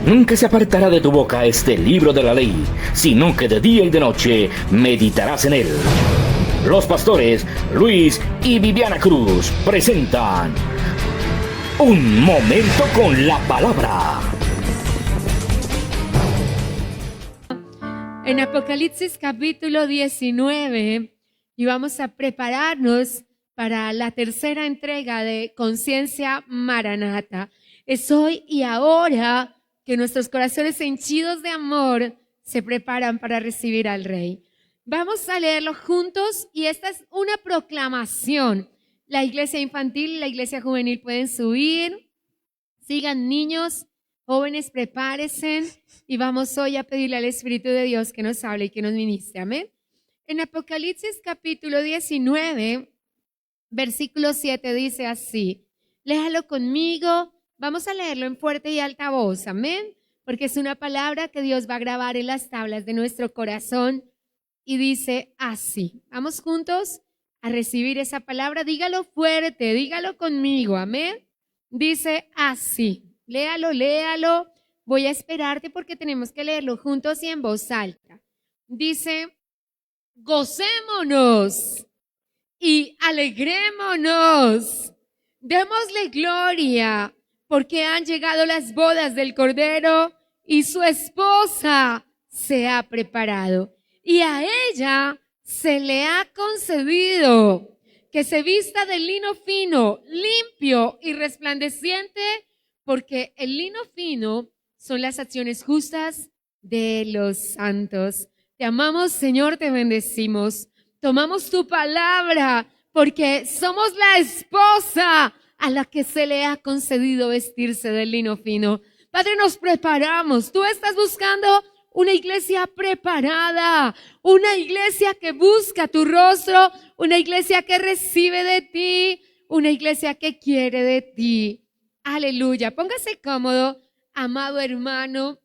Nunca se apartará de tu boca este libro de la ley, sino que de día y de noche meditarás en él. Los pastores Luis y Viviana Cruz presentan Un Momento con la Palabra. En Apocalipsis capítulo 19, y vamos a prepararnos para la tercera entrega de Conciencia Maranata. Es hoy y ahora que nuestros corazones henchidos de amor se preparan para recibir al Rey. Vamos a leerlo juntos y esta es una proclamación. La iglesia infantil y la iglesia juvenil pueden subir. Sigan, niños, jóvenes, prepárense y vamos hoy a pedirle al Espíritu de Dios que nos hable y que nos ministre. Amén. En Apocalipsis capítulo 19, versículo 7 dice así. Léalo conmigo. Vamos a leerlo en fuerte y alta voz. Amén. Porque es una palabra que Dios va a grabar en las tablas de nuestro corazón y dice así. Vamos juntos a recibir esa palabra. Dígalo fuerte, dígalo conmigo. Amén. Dice así. Léalo, léalo. Voy a esperarte porque tenemos que leerlo juntos y en voz alta. Dice, gocémonos y alegrémonos. Démosle gloria porque han llegado las bodas del Cordero y su esposa se ha preparado. Y a ella se le ha concedido que se vista de lino fino, limpio y resplandeciente, porque el lino fino son las acciones justas de los santos. Te amamos, Señor, te bendecimos. Tomamos tu palabra porque somos la esposa a la que se le ha concedido vestirse de lino fino. Padre, nos preparamos. Tú estás buscando una iglesia preparada, una iglesia que busca tu rostro, una iglesia que recibe de ti, una iglesia que quiere de ti. Aleluya. Póngase cómodo, amado hermano.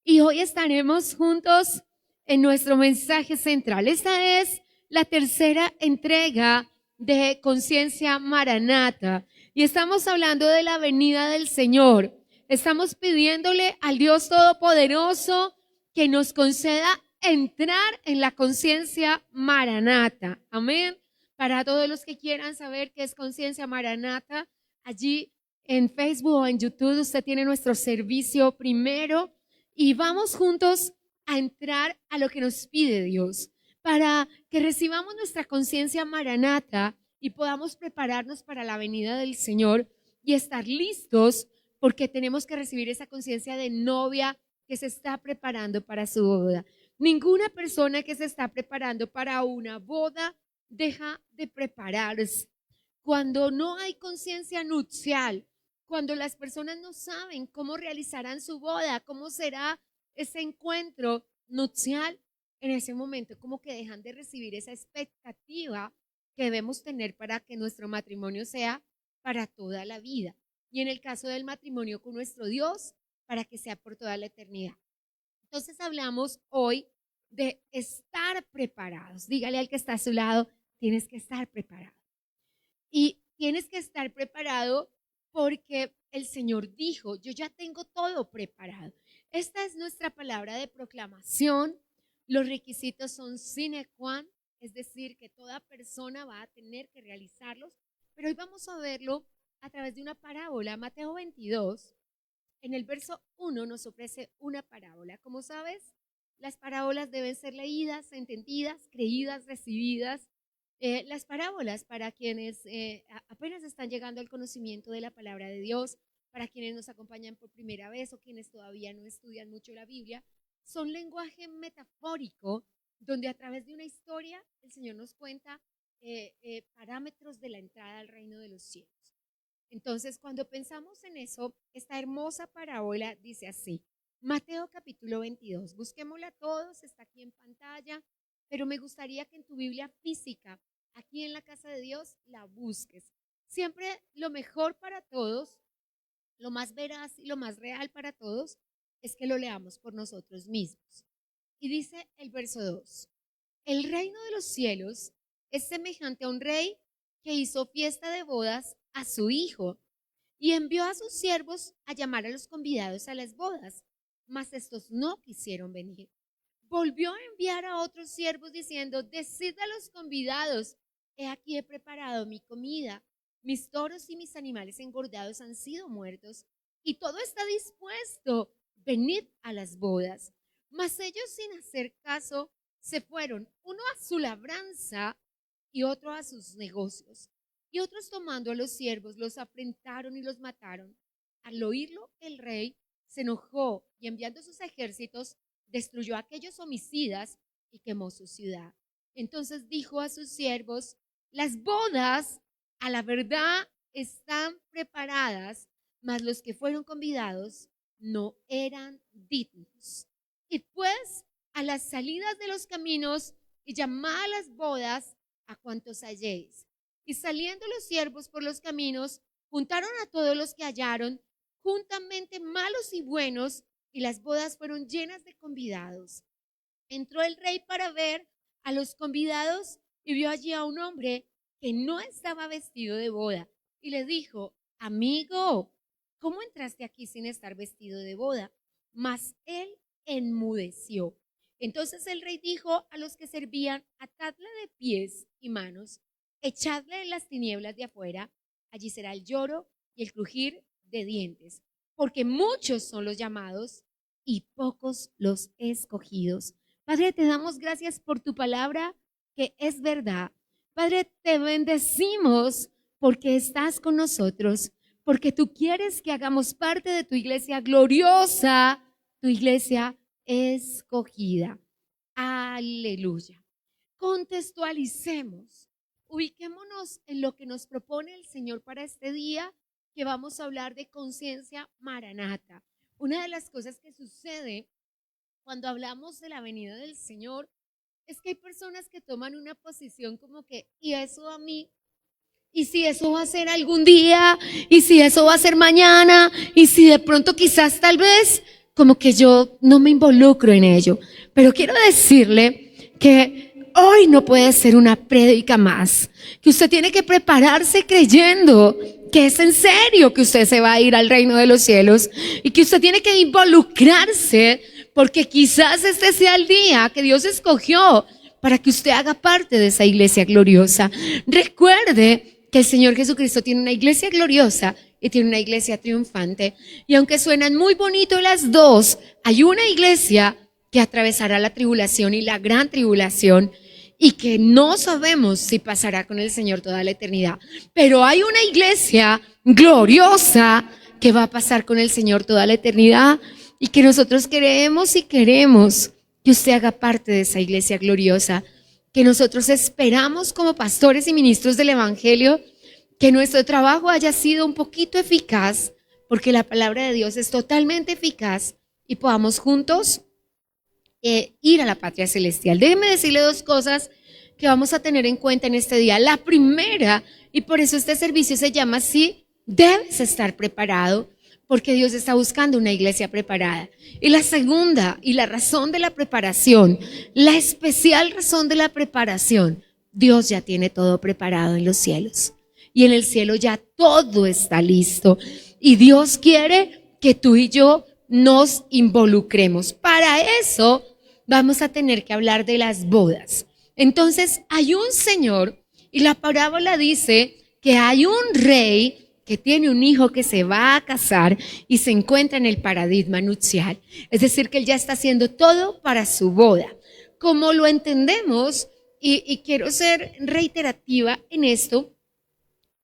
Y hoy estaremos juntos en nuestro mensaje central. Esta es la tercera entrega de Conciencia Maranata. Y estamos hablando de la venida del Señor. Estamos pidiéndole al Dios Todopoderoso que nos conceda entrar en la conciencia Maranata. Amén. Para todos los que quieran saber qué es Conciencia Maranata, allí en Facebook o en YouTube usted tiene nuestro servicio primero y vamos juntos a entrar a lo que nos pide Dios para que recibamos nuestra conciencia Maranata y podamos prepararnos para la venida del Señor y estar listos porque tenemos que recibir esa conciencia de novia que se está preparando para su boda. Ninguna persona que se está preparando para una boda deja de prepararse. Cuando no hay conciencia nupcial, cuando las personas no saben cómo realizarán su boda, cómo será ese encuentro nupcial, en ese momento como que dejan de recibir esa expectativa que debemos tener para que nuestro matrimonio sea para toda la vida. Y en el caso del matrimonio con nuestro Dios, para que sea por toda la eternidad. Entonces hablamos hoy de estar preparados. Dígale al que está a su lado, tienes que estar preparado. Y tienes que estar preparado porque el Señor dijo, yo ya tengo todo preparado. Esta es nuestra palabra de proclamación. Los requisitos son sine qua non, es decir, que toda persona va a tener que realizarlos. Pero hoy vamos a verlo a través de una parábola. Mateo 22, en el verso 1 nos ofrece una parábola. Como sabes, las parábolas deben ser leídas, entendidas, creídas, recibidas. Las parábolas para quienes apenas están llegando al conocimiento de la palabra de Dios, para quienes nos acompañan por primera vez o quienes todavía no estudian mucho la Biblia, son lenguaje metafórico donde a través de una historia el Señor nos cuenta parámetros de la entrada al reino de los cielos. Entonces, cuando pensamos en eso, esta hermosa parábola dice así, Mateo capítulo 22, busquémosla todos, está aquí en pantalla, pero me gustaría que en tu Biblia física, aquí en la casa de Dios, la busques. Siempre lo mejor para todos, lo más veraz y lo más real para todos, es que lo leamos por nosotros mismos. Y dice el verso 2, el reino de los cielos es semejante a un rey que hizo fiesta de bodas a su hijo y envió a sus siervos a llamar a los convidados a las bodas, mas estos no quisieron venir. Volvió a enviar a otros siervos diciendo: decid a los convidados, he aquí he preparado mi comida, mis toros y mis animales engordados han sido muertos, y todo está dispuesto, venid a las bodas. Mas ellos, sin hacer caso, se fueron, uno a su labranza y otro a sus negocios. Y otros, tomando a los siervos, los afrentaron y los mataron. Al oírlo, el rey se enojó y, enviando sus ejércitos, destruyó a aquellos homicidas y quemó su ciudad. Entonces dijo a sus siervos: las bodas a la verdad están preparadas, mas los que fueron convidados no eran dignos. Y pues a las salidas de los caminos y llamad a las bodas a cuantos halléis. Y saliendo los siervos por los caminos, juntaron a todos los que hallaron, juntamente malos y buenos, y las bodas fueron llenas de convidados. Entró el rey para ver a los convidados y vio allí a un hombre que no estaba vestido de boda, y le dijo: amigo, ¿cómo entraste aquí sin estar vestido de boda? Mas él enmudeció. Entonces el rey dijo a los que servían: atadle de pies y manos, echadle en las tinieblas de afuera, allí será el lloro y el crujir de dientes, porque muchos son los llamados y pocos los escogidos. Padre, te damos gracias por tu palabra, que es verdad. Padre, te bendecimos porque estás con nosotros, porque tú quieres que hagamos parte de tu iglesia gloriosa, tu iglesia escogida. Aleluya. Contextualicemos, ubiquémonos en lo que nos propone el Señor para este día, que vamos a hablar de conciencia maranata. Una de las cosas que sucede cuando hablamos de la venida del Señor es que hay personas que toman una posición como que, ¿y eso a mí? ¿Y si eso va a ser algún día? ¿Y si eso va a ser mañana? ¿Y si de pronto quizás tal vez? Como que yo no me involucro en ello. Pero quiero decirle que hoy no puede ser una prédica más, que usted tiene que prepararse creyendo que es en serio que usted se va a ir al reino de los cielos y que usted tiene que involucrarse, porque quizás este sea el día que Dios escogió para que usted haga parte de esa iglesia gloriosa. Recuerde que el Señor Jesucristo tiene una iglesia gloriosa y tiene una iglesia triunfante. Y aunque suenan muy bonito las dos, hay una iglesia que atravesará la tribulación y la gran tribulación, y que no sabemos si pasará con el Señor toda la eternidad. Pero hay una iglesia gloriosa que va a pasar con el Señor toda la eternidad, y que nosotros queremos y queremos que usted haga parte de esa iglesia gloriosa, que nosotros esperamos como pastores y ministros del Evangelio que nuestro trabajo haya sido un poquito eficaz, porque la palabra de Dios es totalmente eficaz, y podamos juntos ir a la patria celestial. Déjenme decirle dos cosas que vamos a tener en cuenta en este día. La primera, y por eso este servicio se llama así: debes estar preparado, porque Dios está buscando una iglesia preparada. Y la segunda, y la razón de la preparación, la especial razón de la preparación: Dios ya tiene todo preparado en los cielos. Y en el cielo ya todo está listo. Y Dios quiere que tú y yo nos involucremos. Para eso vamos a tener que hablar de las bodas. Entonces hay un señor, y la parábola dice que hay un rey que tiene un hijo que se va a casar y se encuentra en el paradigma nupcial. Es decir, que él ya está haciendo todo para su boda. Como lo entendemos, y quiero ser reiterativa en esto,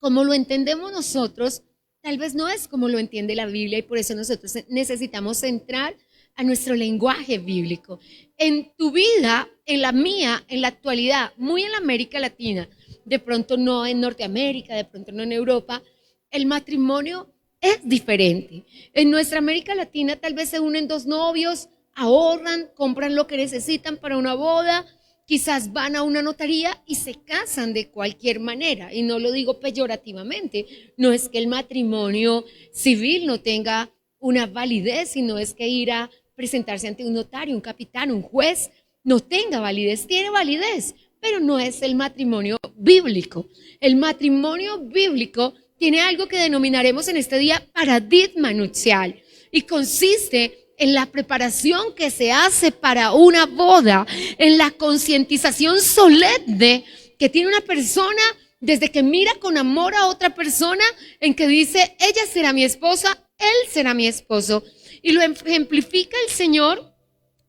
como lo entendemos nosotros, tal vez no es como lo entiende la Biblia, y por eso nosotros necesitamos entrar a nuestro lenguaje bíblico. En tu vida, en la mía, en la actualidad, muy en la América Latina, de pronto no en Norteamérica, de pronto no en Europa, el matrimonio es diferente. En nuestra América Latina tal vez se unen dos novios, ahorran, compran lo que necesitan para una boda, quizás van a una notaría y se casan de cualquier manera. Y no lo digo peyorativamente, no es que el matrimonio civil no tenga una validez, sino es que ir a presentarse ante un notario, un capitán, un juez, no tenga validez. Tiene validez, pero no es el matrimonio bíblico. El matrimonio bíblico tiene algo que denominaremos en este día paradigma nupcial y consiste en la preparación que se hace para una boda, en la concientización solemne que tiene una persona desde que mira con amor a otra persona, en que dice, ella será mi esposa, él será mi esposo. Y lo ejemplifica el Señor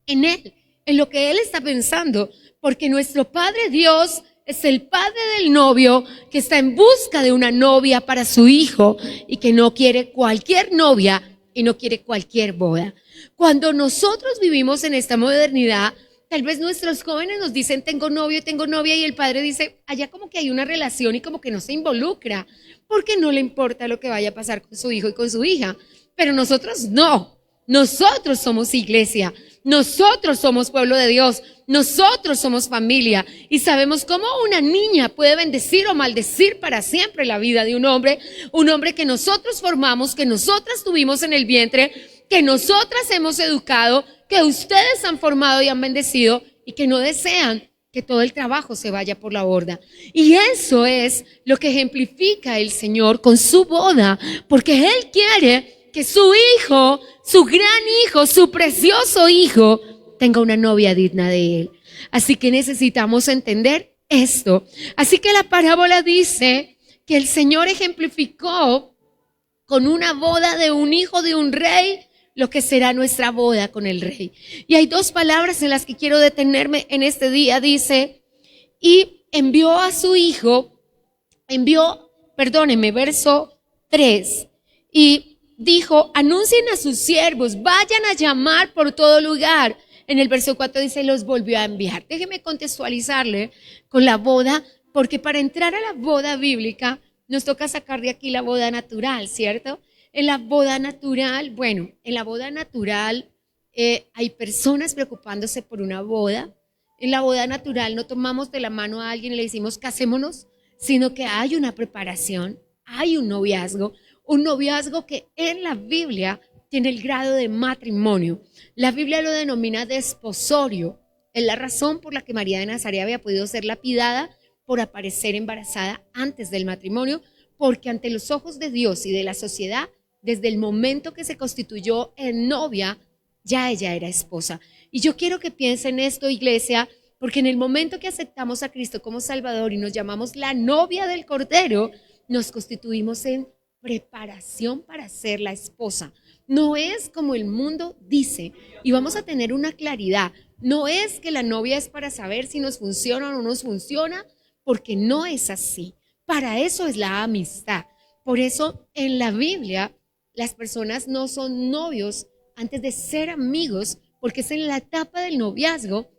en él, en lo que él está pensando, porque nuestro Padre Dios es el padre del novio que está en busca de una novia para su hijo y que no quiere cualquier novia y no quiere cualquier boda. Cuando nosotros vivimos en esta modernidad, tal vez nuestros jóvenes nos dicen tengo novio y tengo novia y el padre dice allá como que hay una relación y como que no se involucra porque no le importa lo que vaya a pasar con su hijo y con su hija. Pero nosotros no, nosotros somos iglesia, nosotros somos pueblo de Dios, nosotros somos familia y sabemos cómo una niña puede bendecir o maldecir para siempre la vida de un hombre que nosotros formamos, que nosotras tuvimos en el vientre, que nosotras hemos educado, que ustedes han formado y han bendecido y que no desean que todo el trabajo se vaya por la borda. Y eso es lo que ejemplifica el Señor con su boda, porque Él quiere que su hijo, su gran hijo, su precioso hijo, tenga una novia digna de Él. Así que necesitamos entender esto. Así que la parábola dice que el Señor ejemplificó con una boda de un hijo de un rey lo que será nuestra boda con el rey. Y hay dos palabras en las que quiero detenerme en este día. Dice, y envió a su hijo, verso 3, y dijo, anuncien a sus siervos, vayan a llamar por todo lugar. En el verso 4 dice, los volvió a enviar. Déjeme contextualizarle con la boda, porque para entrar a la boda bíblica nos toca sacar de aquí la boda natural, ¿cierto? En la boda natural, hay personas preocupándose por una boda. En la boda natural no tomamos de la mano a alguien y le decimos casémonos, sino que hay una preparación, hay un noviazgo que en la Biblia tiene el grado de matrimonio. La Biblia lo denomina desposorio. Es la razón por la que María de Nazaret había podido ser lapidada por aparecer embarazada antes del matrimonio, porque ante los ojos de Dios y de la sociedad, desde el momento que se constituyó en novia, ya ella era esposa. Y yo quiero que piensen esto, iglesia, porque en el momento que aceptamos a Cristo como Salvador y nos llamamos la novia del Cordero, nos constituimos en preparación para ser la esposa. No es como el mundo dice, y vamos a tener una claridad, no es que la novia es para saber si nos funciona o no nos funciona, porque no es así. Para eso es la amistad. Por eso en la Biblia las personas no son novios antes de ser amigos, porque es en la etapa del noviazgo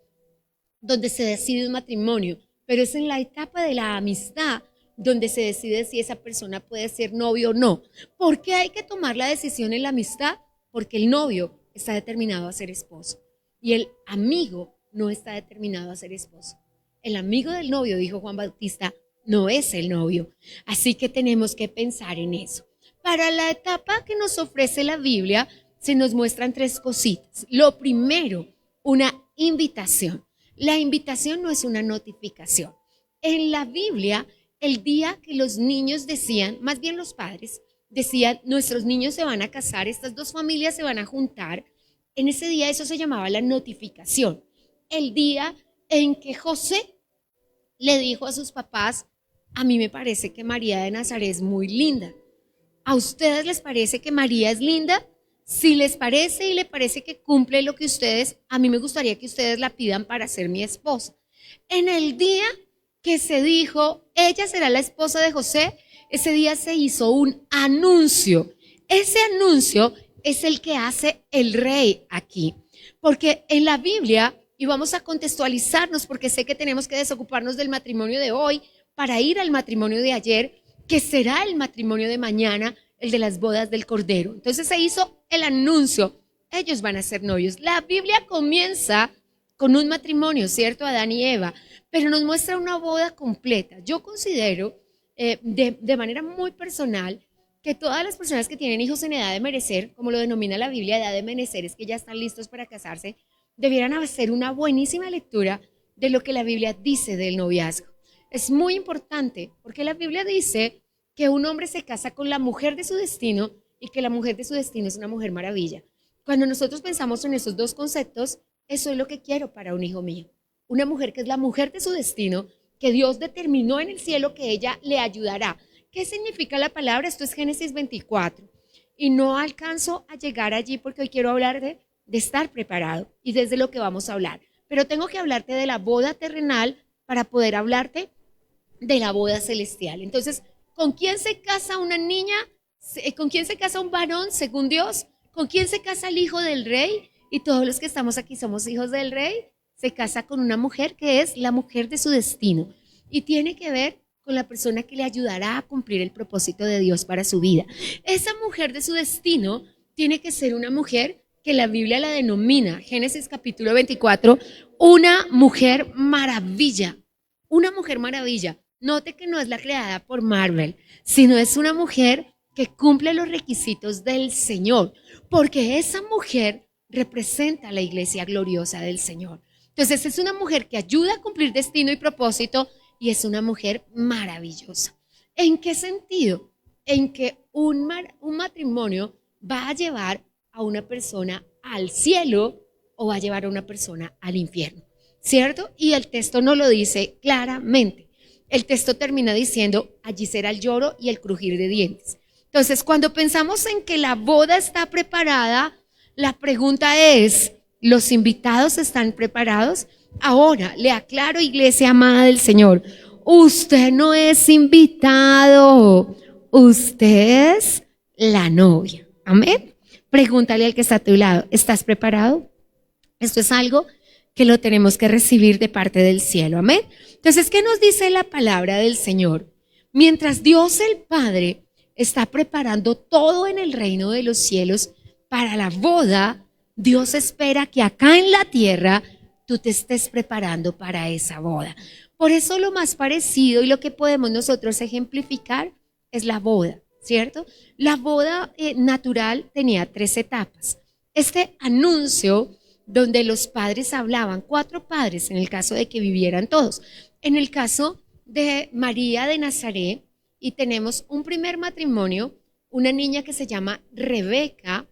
donde se decide un matrimonio, pero es en la etapa de la amistad donde se decide si esa persona puede ser novio o no. ¿Por qué hay que tomar la decisión en la amistad? Porque el novio está determinado a ser esposo y el amigo no está determinado a ser esposo. El amigo del novio, dijo Juan Bautista, no es el novio. Así que tenemos que pensar en eso. Para la etapa que nos ofrece la Biblia, se nos muestran tres cositas. Lo primero, una invitación. La invitación no es una notificación. En la Biblia, el día que los niños decían, más bien los padres, decían, nuestros niños se van a casar, estas dos familias se van a juntar, en ese día eso se llamaba la notificación. El día en que José le dijo a sus papás, a mí me parece que María de Nazaret es muy linda. ¿A ustedes les parece que María es linda? Si les parece y le parece que cumple lo que ustedes, a mí me gustaría que ustedes la pidan para ser mi esposa. En el día que se dijo, ella será la esposa de José, ese día se hizo un anuncio. Ese anuncio es el que hace el rey aquí. Porque en la Biblia, y vamos a contextualizarnos porque sé que tenemos que desocuparnos del matrimonio de hoy para ir al matrimonio de ayer, que será el matrimonio de mañana, el de las bodas del Cordero. Entonces se hizo el anuncio, ellos van a ser novios. La Biblia comienza con un matrimonio, ¿cierto? Adán y Eva, pero nos muestra una boda completa. Yo considero, de manera muy personal, que todas las personas que tienen hijos en edad de merecer, como lo denomina la Biblia, edad de merecer, es que ya están listos para casarse, debieran hacer una buenísima lectura de lo que la Biblia dice del noviazgo. Es muy importante porque la Biblia dice que un hombre se casa con la mujer de su destino y que la mujer de su destino es una mujer maravilla. Cuando nosotros pensamos en esos dos conceptos, eso es lo que quiero para un hijo mío. Una mujer que es la mujer de su destino, que Dios determinó en el cielo que ella le ayudará. ¿Qué significa la palabra? Esto es Génesis 24. Y no alcanzo a llegar allí porque hoy quiero hablar de estar preparado y desde lo que vamos a hablar. Pero tengo que hablarte de la boda terrenal para poder hablarte de la boda celestial. Entonces, ¿con quién se casa una niña? ¿Con quién se casa un varón según Dios? ¿Con quién se casa el hijo del rey? Y todos los que estamos aquí somos hijos del rey. Se casa con una mujer que es la mujer de su destino y tiene que ver con la persona que le ayudará a cumplir el propósito de Dios para su vida. Esa mujer de su destino tiene que ser una mujer que la Biblia la denomina, Génesis capítulo 24, una mujer maravilla. Una mujer maravilla. Note que no es la creada por Marvel, sino es una mujer que cumple los requisitos del Señor, porque esa mujer representa a la iglesia gloriosa del Señor. Entonces es una mujer que ayuda a cumplir destino y propósito y es una mujer maravillosa. ¿En qué sentido? En que un matrimonio va a llevar a una persona al cielo o va a llevar a una persona al infierno, ¿cierto? Y el texto no lo dice claramente. El texto termina diciendo, allí será el lloro y el crujir de dientes. Entonces, cuando pensamos en que la boda está preparada, la pregunta es, ¿los invitados están preparados? Ahora, le aclaro, iglesia amada del Señor, usted no es invitado, usted es la novia. Amén. Pregúntale al que está a tu lado, ¿estás preparado? Esto es algo que lo tenemos que recibir de parte del cielo. Amén. Entonces, ¿qué nos dice la palabra del Señor? Mientras Dios el Padre está preparando todo en el reino de los cielos para la boda, Dios espera que acá en la tierra tú te estés preparando para esa boda. Por eso lo más parecido y lo que podemos nosotros ejemplificar es la boda, ¿cierto? La boda natural tenía 3 etapas. Este anuncio donde los padres hablaban, 4 padres en el caso de que vivieran todos. En el caso de María de Nazaret, y tenemos un primer matrimonio, una niña que se llama Rebeca,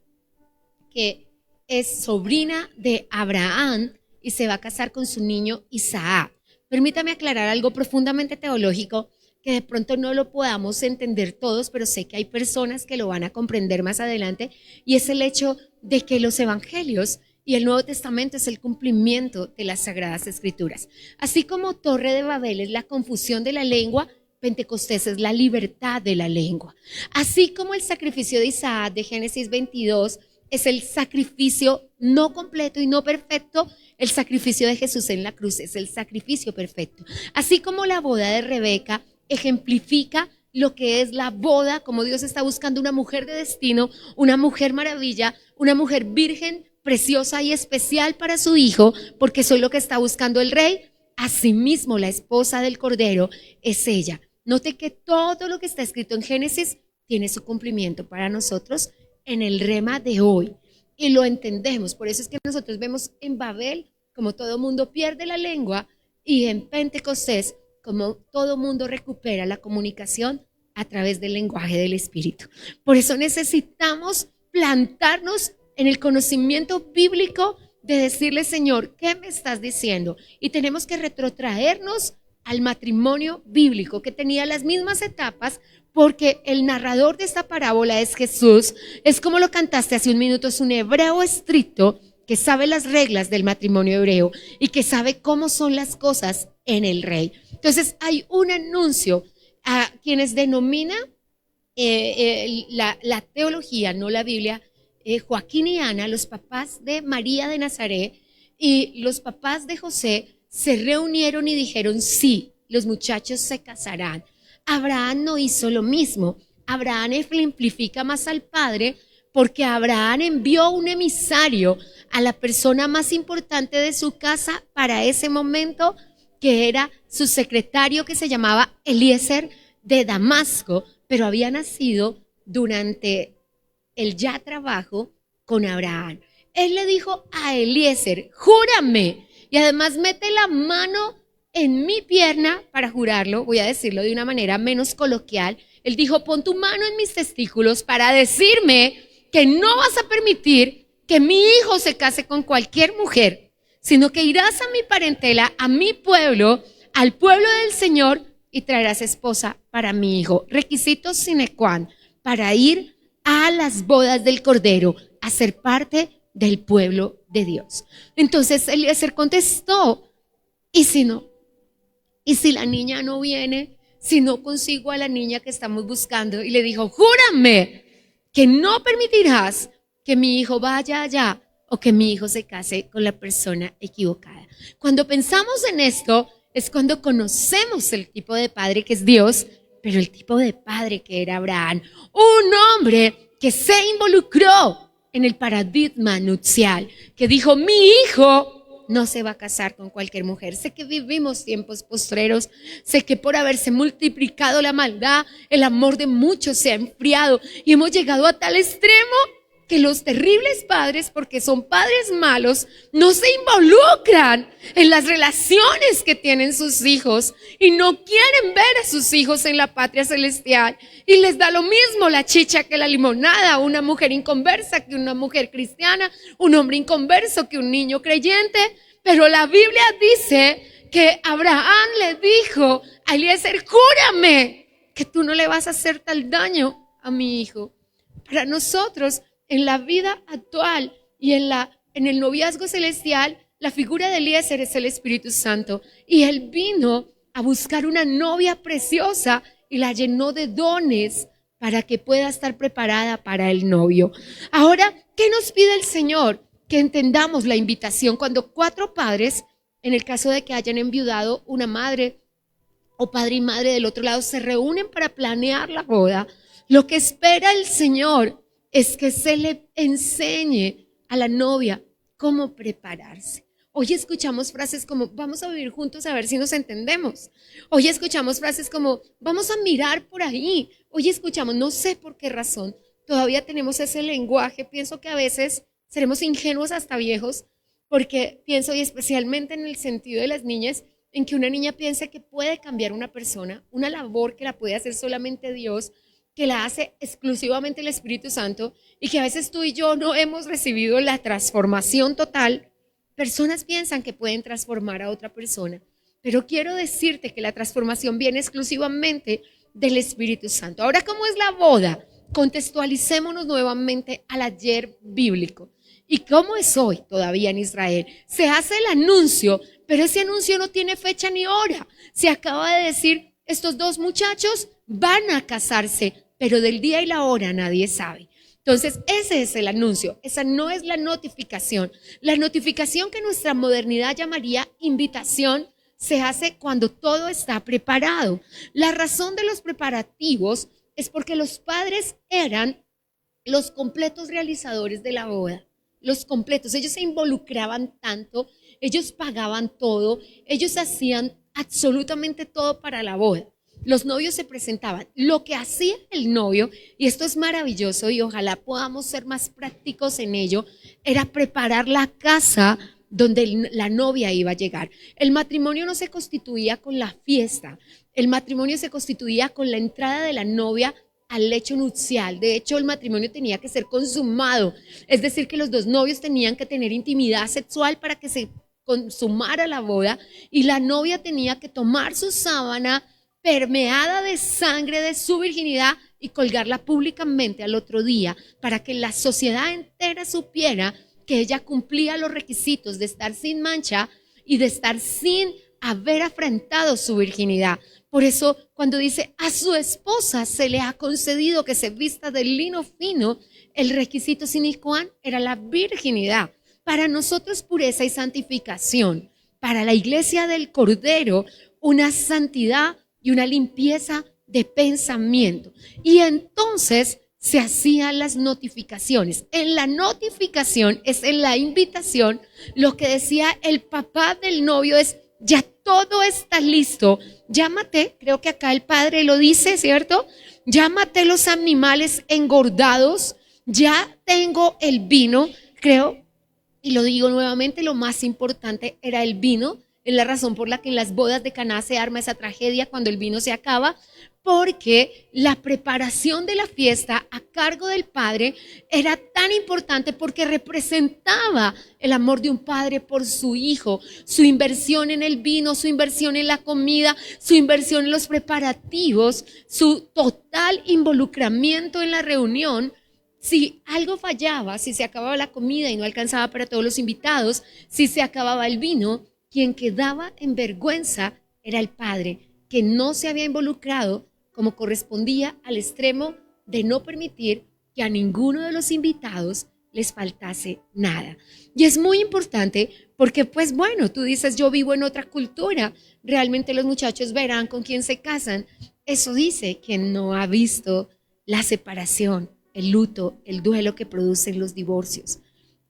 que es sobrina de Abraham y se va a casar con su niño Isaac. Permítame aclarar algo profundamente teológico que de pronto no lo podamos entender todos, pero sé que hay personas que lo van a comprender más adelante, y es el hecho de que los evangelios y el Nuevo Testamento es el cumplimiento de las Sagradas Escrituras. Así como Torre de Babel es la confusión de la lengua, Pentecostés es la libertad de la lengua. Así como el sacrificio de Isaac de Génesis 22 es el sacrificio no completo y no perfecto, el sacrificio de Jesús en la cruz es el sacrificio perfecto. Así como la boda de Rebeca ejemplifica lo que es la boda, como Dios está buscando una mujer de destino, una mujer maravilla, una mujer virgen, preciosa y especial para su hijo, porque eso es lo que está buscando el rey. Asimismo, la esposa del Cordero es ella. Note que todo lo que está escrito en Génesis tiene su cumplimiento para nosotros en el rema de hoy. Y lo entendemos. Por eso es que nosotros vemos en Babel como todo mundo pierde la lengua y en Pentecostés como todo mundo recupera la comunicación a través del lenguaje del Espíritu. Por eso necesitamos plantarnos en el conocimiento bíblico de decirle, Señor, ¿qué me estás diciendo? Y tenemos que retrotraernos al matrimonio bíblico que tenía las mismas etapas, porque el narrador de esta parábola es Jesús. Es como lo cantaste hace un minuto, es un hebreo estricto que sabe las reglas del matrimonio hebreo y que sabe cómo son las cosas en el rey. Entonces hay un anuncio a quienes denomina la teología, no la Biblia, Joaquín y Ana, los papás de María de Nazaret y los papás de José, se reunieron y dijeron, sí, los muchachos se casarán. Abraham no hizo lo mismo. Abraham ejemplifica más al padre porque Abraham envió un emisario a la persona más importante de su casa para ese momento, que era su secretario, que se llamaba Eliezer de Damasco, pero había nacido durante el ya trabajo con Abraham. Él le dijo a Eliezer, júrame, y además mete la mano en mi pierna para jurarlo. Voy a decirlo de una manera menos coloquial, Él dijo, pon tu mano en mis testículos para decirme que no vas a permitir que mi hijo se case con cualquier mujer, sino que irás a mi parentela, a mi pueblo, al pueblo del Señor, y traerás esposa para mi hijo. Requisitos sine qua non para ir a las bodas del Cordero, a ser parte del pueblo de Dios. Entonces Eliezer contestó, ¿y si no? ¿Y si la niña no viene? Si no consigo a la niña que estamos buscando. Y le dijo, júrame que no permitirás que mi hijo vaya allá o que mi hijo se case con la persona equivocada. Cuando pensamos en esto, es cuando conocemos el tipo de padre que es Dios, pero el tipo de padre que era Abraham. Un hombre que se involucró en el paradigma nupcial, que dijo, mi hijo no se va a casar con cualquier mujer. Sé que vivimos tiempos postreros, sé que por haberse multiplicado la maldad, el amor de muchos se ha enfriado y hemos llegado a tal extremo que los terribles padres, porque son padres malos, no se involucran en las relaciones que tienen sus hijos y no quieren ver a sus hijos en la patria celestial, y les da lo mismo la chicha que la limonada, una mujer inconversa que una mujer cristiana, un hombre inconverso que un niño creyente. Pero la Biblia dice que Abraham le dijo a Eliezer, júrame que tú no le vas a hacer tal daño a mi hijo. Para nosotros, en la vida actual y en el noviazgo celestial, la figura de Eliezer es el Espíritu Santo. Y él vino a buscar una novia preciosa y la llenó de dones para que pueda estar preparada para el novio. Ahora, ¿qué nos pide el Señor? Que entendamos la invitación. Cuando 4 padres, en el caso de que hayan enviudado, una madre o padre y madre del otro lado, se reúnen para planear la boda, lo que espera el Señor es que se le enseñe a la novia cómo prepararse. Hoy escuchamos frases como, vamos a vivir juntos a ver si nos entendemos. Hoy escuchamos frases como, vamos a mirar por ahí. Hoy escuchamos, no sé por qué razón, todavía tenemos ese lenguaje. Pienso que a veces seremos ingenuos hasta viejos, porque pienso, y especialmente en el sentido de las niñas, en que una niña piense que puede cambiar una persona, una labor que la puede hacer solamente Dios, que la hace exclusivamente el Espíritu Santo, y que a veces tú y yo no hemos recibido la transformación total. Personas piensan que pueden transformar a otra persona, pero quiero decirte que la transformación viene exclusivamente del Espíritu Santo. Ahora, ¿cómo es la boda? Contextualicémonos nuevamente al ayer bíblico. ¿Y cómo es hoy todavía en Israel? Se hace el anuncio, pero ese anuncio no tiene fecha ni hora. Se acaba de decir, estos 2 muchachos van a casarse, pero del día y la hora nadie sabe. Entonces, ese es el anuncio, esa no es la notificación. La notificación, que nuestra modernidad llamaría invitación, se hace cuando todo está preparado. La razón de los preparativos es porque los padres eran los completos realizadores de la boda. Los completos, ellos se involucraban tanto, ellos pagaban todo, ellos hacían absolutamente todo para la boda. Los novios se presentaban. Lo que hacía el novio, y esto es maravilloso y ojalá podamos ser más prácticos en ello, era preparar la casa donde la novia iba a llegar. El matrimonio no se constituía con la fiesta, el matrimonio se constituía con la entrada de la novia al lecho nupcial. De hecho, el matrimonio tenía que ser consumado, es decir, que los 2 novios tenían que tener intimidad sexual para que se consumara la boda, y la novia tenía que tomar su sábana permeada de sangre de su virginidad y colgarla públicamente al otro día, para que la sociedad entera supiera que ella cumplía los requisitos de estar sin mancha y de estar sin haber afrentado su virginidad. Por eso, cuando dice a su esposa se le ha concedido que se vista de lino fino, el requisito sine qua non era la virginidad. Para nosotros, pureza y santificación. Para la iglesia del Cordero, una santidad y una limpieza de pensamiento. Y entonces se hacían las notificaciones. En la notificación, es en la invitación, lo que decía el papá del novio es, ya todo está listo, llámate, creo que acá el padre lo dice, ¿cierto? Llámate los animales engordados, ya tengo el vino, creo, y lo digo nuevamente, lo más importante era el vino. Es la razón por la que en las bodas de Caná se arma esa tragedia cuando el vino se acaba, porque la preparación de la fiesta a cargo del padre era tan importante porque representaba el amor de un padre por su hijo, su inversión en el vino, su inversión en la comida, su inversión en los preparativos, su total involucramiento en la reunión. Si algo fallaba, si se acababa la comida y no alcanzaba para todos los invitados, si se acababa el vino, quien quedaba en vergüenza era el padre, que no se había involucrado como correspondía al extremo de no permitir que a ninguno de los invitados les faltase nada. Y es muy importante porque, pues bueno, tú dices, yo vivo en otra cultura, realmente los muchachos verán con quién se casan. Eso dice quien no ha visto la separación, el luto, el duelo que producen los divorcios.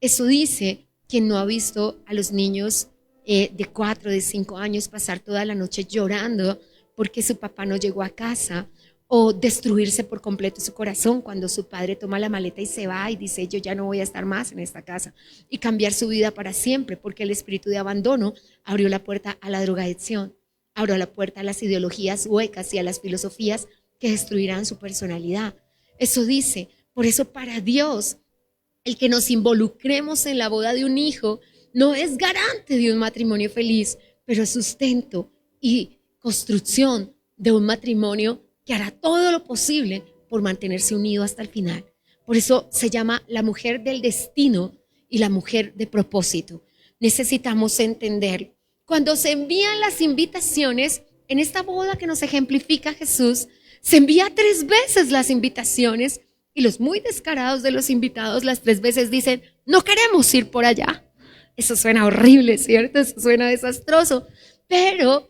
Eso dice quien no ha visto a los niños de 4, de 5 años pasar toda la noche llorando porque su papá no llegó a casa, o destruirse por completo su corazón cuando su padre toma la maleta y se va y dice, yo ya no voy a estar más en esta casa, y cambiar su vida para siempre, porque el espíritu de abandono abrió la puerta a la drogadicción, abrió la puerta a las ideologías huecas y a las filosofías que destruirán su personalidad. Eso dice, por eso para Dios, el que nos involucremos en la boda de un hijo no es garante de un matrimonio feliz, pero es sustento y construcción de un matrimonio que hará todo lo posible por mantenerse unido hasta el final. Por eso se llama la mujer del destino y la mujer de propósito. Necesitamos entender, cuando se envían las invitaciones, en esta boda que nos ejemplifica Jesús, se envía 3 veces las invitaciones, y los muy descarados de los invitados las 3 veces dicen, no queremos ir por allá. Eso suena horrible, ¿cierto? Eso suena desastroso, pero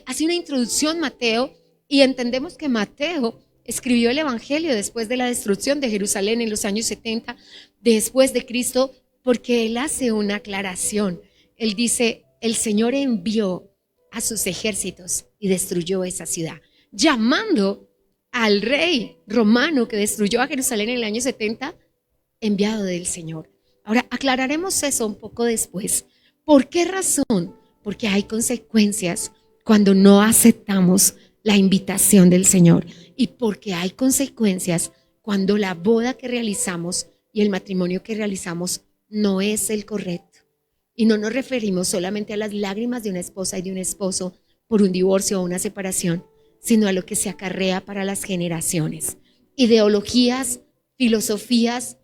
hace una introducción Mateo, y entendemos que Mateo escribió el Evangelio después de la destrucción de Jerusalén en los años 70 después de Cristo, porque él hace una aclaración. Él dice, el Señor envió a sus ejércitos y destruyó esa ciudad, llamando al rey romano que destruyó a Jerusalén en el año 70, enviado del Señor. Ahora aclararemos eso un poco después. ¿Por qué razón? Porque hay consecuencias cuando no aceptamos la invitación del Señor, y porque hay consecuencias cuando la boda que realizamos y el matrimonio que realizamos no es el correcto. Y no nos referimos solamente a las lágrimas de una esposa y de un esposo por un divorcio o una separación, sino a lo que se acarrea para las generaciones. Ideologías, filosofías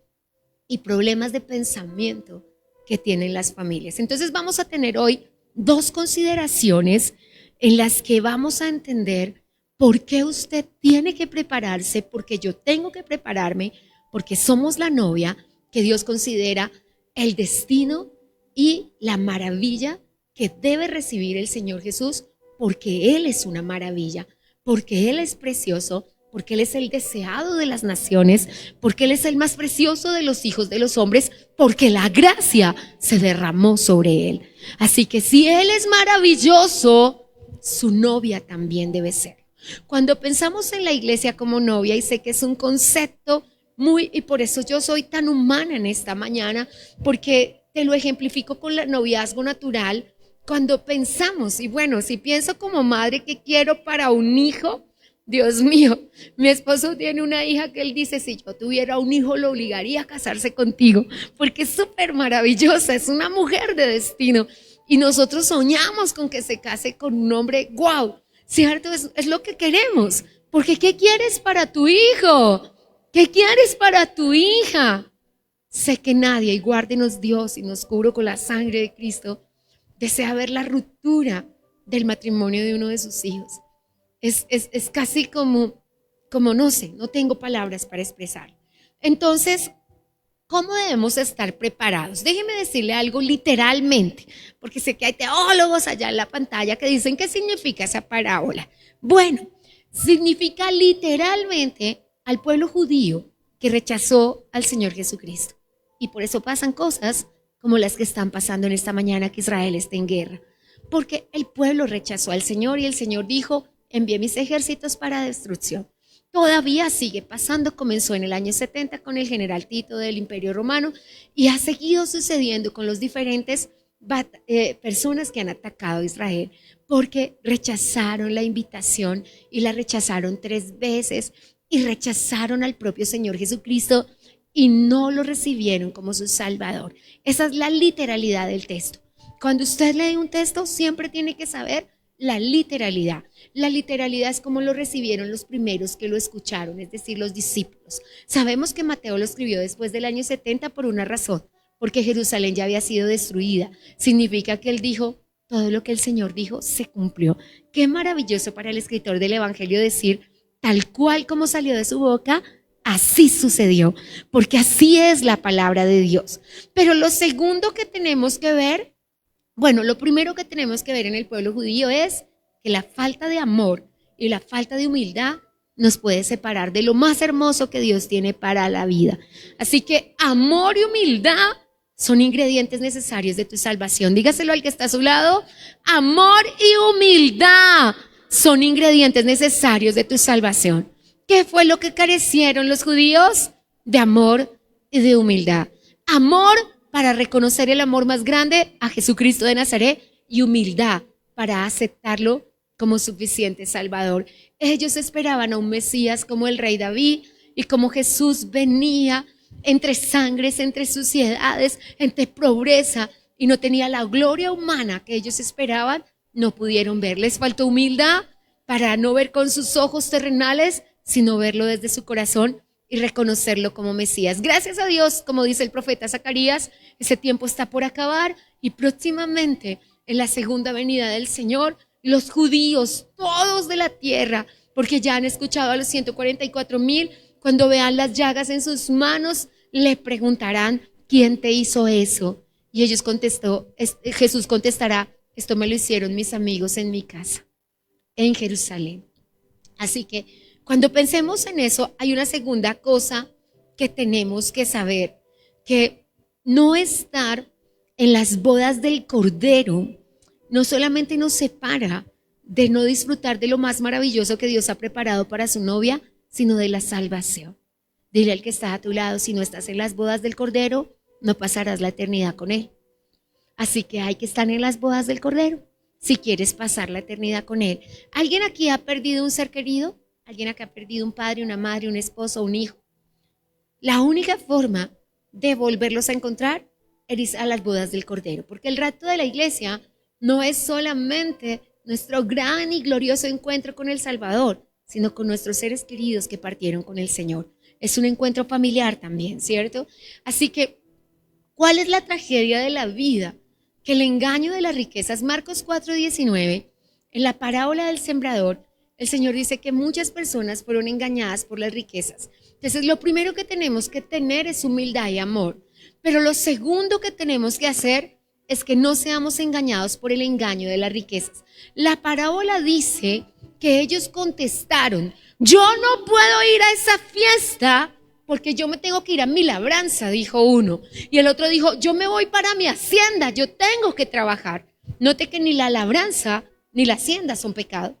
y problemas de pensamiento que tienen las familias. Entonces vamos a tener hoy 2 consideraciones en las que vamos a entender por qué usted tiene que prepararse, porque yo tengo que prepararme, porque somos la novia que Dios considera el destino y la maravilla que debe recibir el Señor Jesús, porque Él es una maravilla, porque Él es precioso, porque Él es el deseado de las naciones, porque Él es el más precioso de los hijos de los hombres, porque la gracia se derramó sobre Él. Así que si Él es maravilloso, su novia también debe ser. Cuando pensamos en la iglesia como novia, y sé que es un concepto y por eso yo soy tan humana en esta mañana, porque te lo ejemplifico con el noviazgo natural. Cuando pensamos, y bueno, si pienso como madre que quiero para un hijo, Dios mío, mi esposo tiene una hija que él dice, si yo tuviera un hijo lo obligaría a casarse contigo, porque es súper maravillosa, es una mujer de destino. Y nosotros soñamos con que se case con un hombre, wow, ¿cierto? Es lo que queremos. Porque ¿qué quieres para tu hijo? ¿Qué quieres para tu hija? Sé que nadie, y guárdenos Dios y nos cubro con la sangre de Cristo, desea ver la ruptura del matrimonio de uno de sus hijos. Es casi como no sé, no tengo palabras para expresar. Entonces, ¿cómo debemos estar preparados? Déjeme decirle algo literalmente, porque sé que hay teólogos allá en la pantalla que dicen qué significa esa parábola. Bueno, significa literalmente al pueblo judío que rechazó al Señor Jesucristo. Y por eso pasan cosas como las que están pasando en esta mañana, que Israel está en guerra. Porque el pueblo rechazó al Señor y el Señor dijo, envié mis ejércitos para destrucción. Todavía sigue pasando, comenzó en el año 70 con el general Tito del Imperio Romano y ha seguido sucediendo con los diferentes personas que han atacado a Israel porque rechazaron la invitación y la rechazaron 3 veces y rechazaron al propio Señor Jesucristo y no lo recibieron como su Salvador. Esa es la literalidad del texto. Cuando usted lee un texto, siempre tiene que saber la literalidad. La literalidad es como lo recibieron los primeros que lo escucharon, es decir, los discípulos. Sabemos que Mateo lo escribió después del año 70 por una razón, porque Jerusalén ya había sido destruida. Significa que él dijo, todo lo que el Señor dijo se cumplió. Qué maravilloso para el escritor del Evangelio decir, tal cual como salió de su boca, así sucedió, porque así es la palabra de Dios. Pero lo segundo que tenemos que ver, bueno, lo primero que tenemos que ver en el pueblo judío es que la falta de amor y la falta de humildad nos puede separar de lo más hermoso que Dios tiene para la vida. Así que amor y humildad son ingredientes necesarios de tu salvación. Dígaselo al que está a su lado. Amor y humildad son ingredientes necesarios de tu salvación. ¿Qué fue lo que carecieron los judíos? De amor y de humildad. Amor para reconocer el amor más grande a Jesucristo de Nazaret y humildad para aceptarlo como suficiente Salvador. Ellos esperaban a un Mesías como el rey David y como Jesús venía entre sangres, entre suciedades, entre pobreza y no tenía la gloria humana que ellos esperaban, no pudieron ver. Les faltó humildad para no ver con sus ojos terrenales, sino verlo desde su corazón y reconocerlo como Mesías. Gracias a Dios, como dice el profeta Zacarías, ese tiempo está por acabar y próximamente en la segunda venida del Señor, los judíos, todos de la tierra, porque ya han escuchado a los 144,000, cuando vean las llagas en sus manos, le preguntarán, ¿quién te hizo eso? Y Jesús contestará, esto me lo hicieron mis amigos en mi casa, en Jerusalén. Así que cuando pensemos en eso, hay una segunda cosa que tenemos que saber, que no estar en las bodas del Cordero no solamente nos separa de no disfrutar de lo más maravilloso que Dios ha preparado para su novia, sino de la salvación. Dile al que está a tu lado, si no estás en las bodas del Cordero, no pasarás la eternidad con Él. Así que hay que estar en las bodas del Cordero si quieres pasar la eternidad con Él. ¿Alguien aquí ha perdido un ser querido? ¿Alguien aquí ha perdido un padre, una madre, un esposo, un hijo? La única forma de volverlos a encontrar es a las bodas del Cordero, porque el rapto de la iglesia no es solamente nuestro gran y glorioso encuentro con el Salvador, sino con nuestros seres queridos que partieron con el Señor. Es un encuentro familiar también, ¿cierto? Así que, ¿cuál es la tragedia de la vida? Que el engaño de las riquezas. Marcos 4:19, en la parábola del sembrador, el Señor dice que muchas personas fueron engañadas por las riquezas. Entonces, lo primero que tenemos que tener es humildad y amor. Pero lo segundo que tenemos que hacer es que no seamos engañados por el engaño de las riquezas. La parábola dice que ellos contestaron, yo no puedo ir a esa fiesta porque yo me tengo que ir a mi labranza, dijo uno. Y el otro dijo, yo me voy para mi hacienda, yo tengo que trabajar. Note que ni la labranza ni la hacienda son pecado.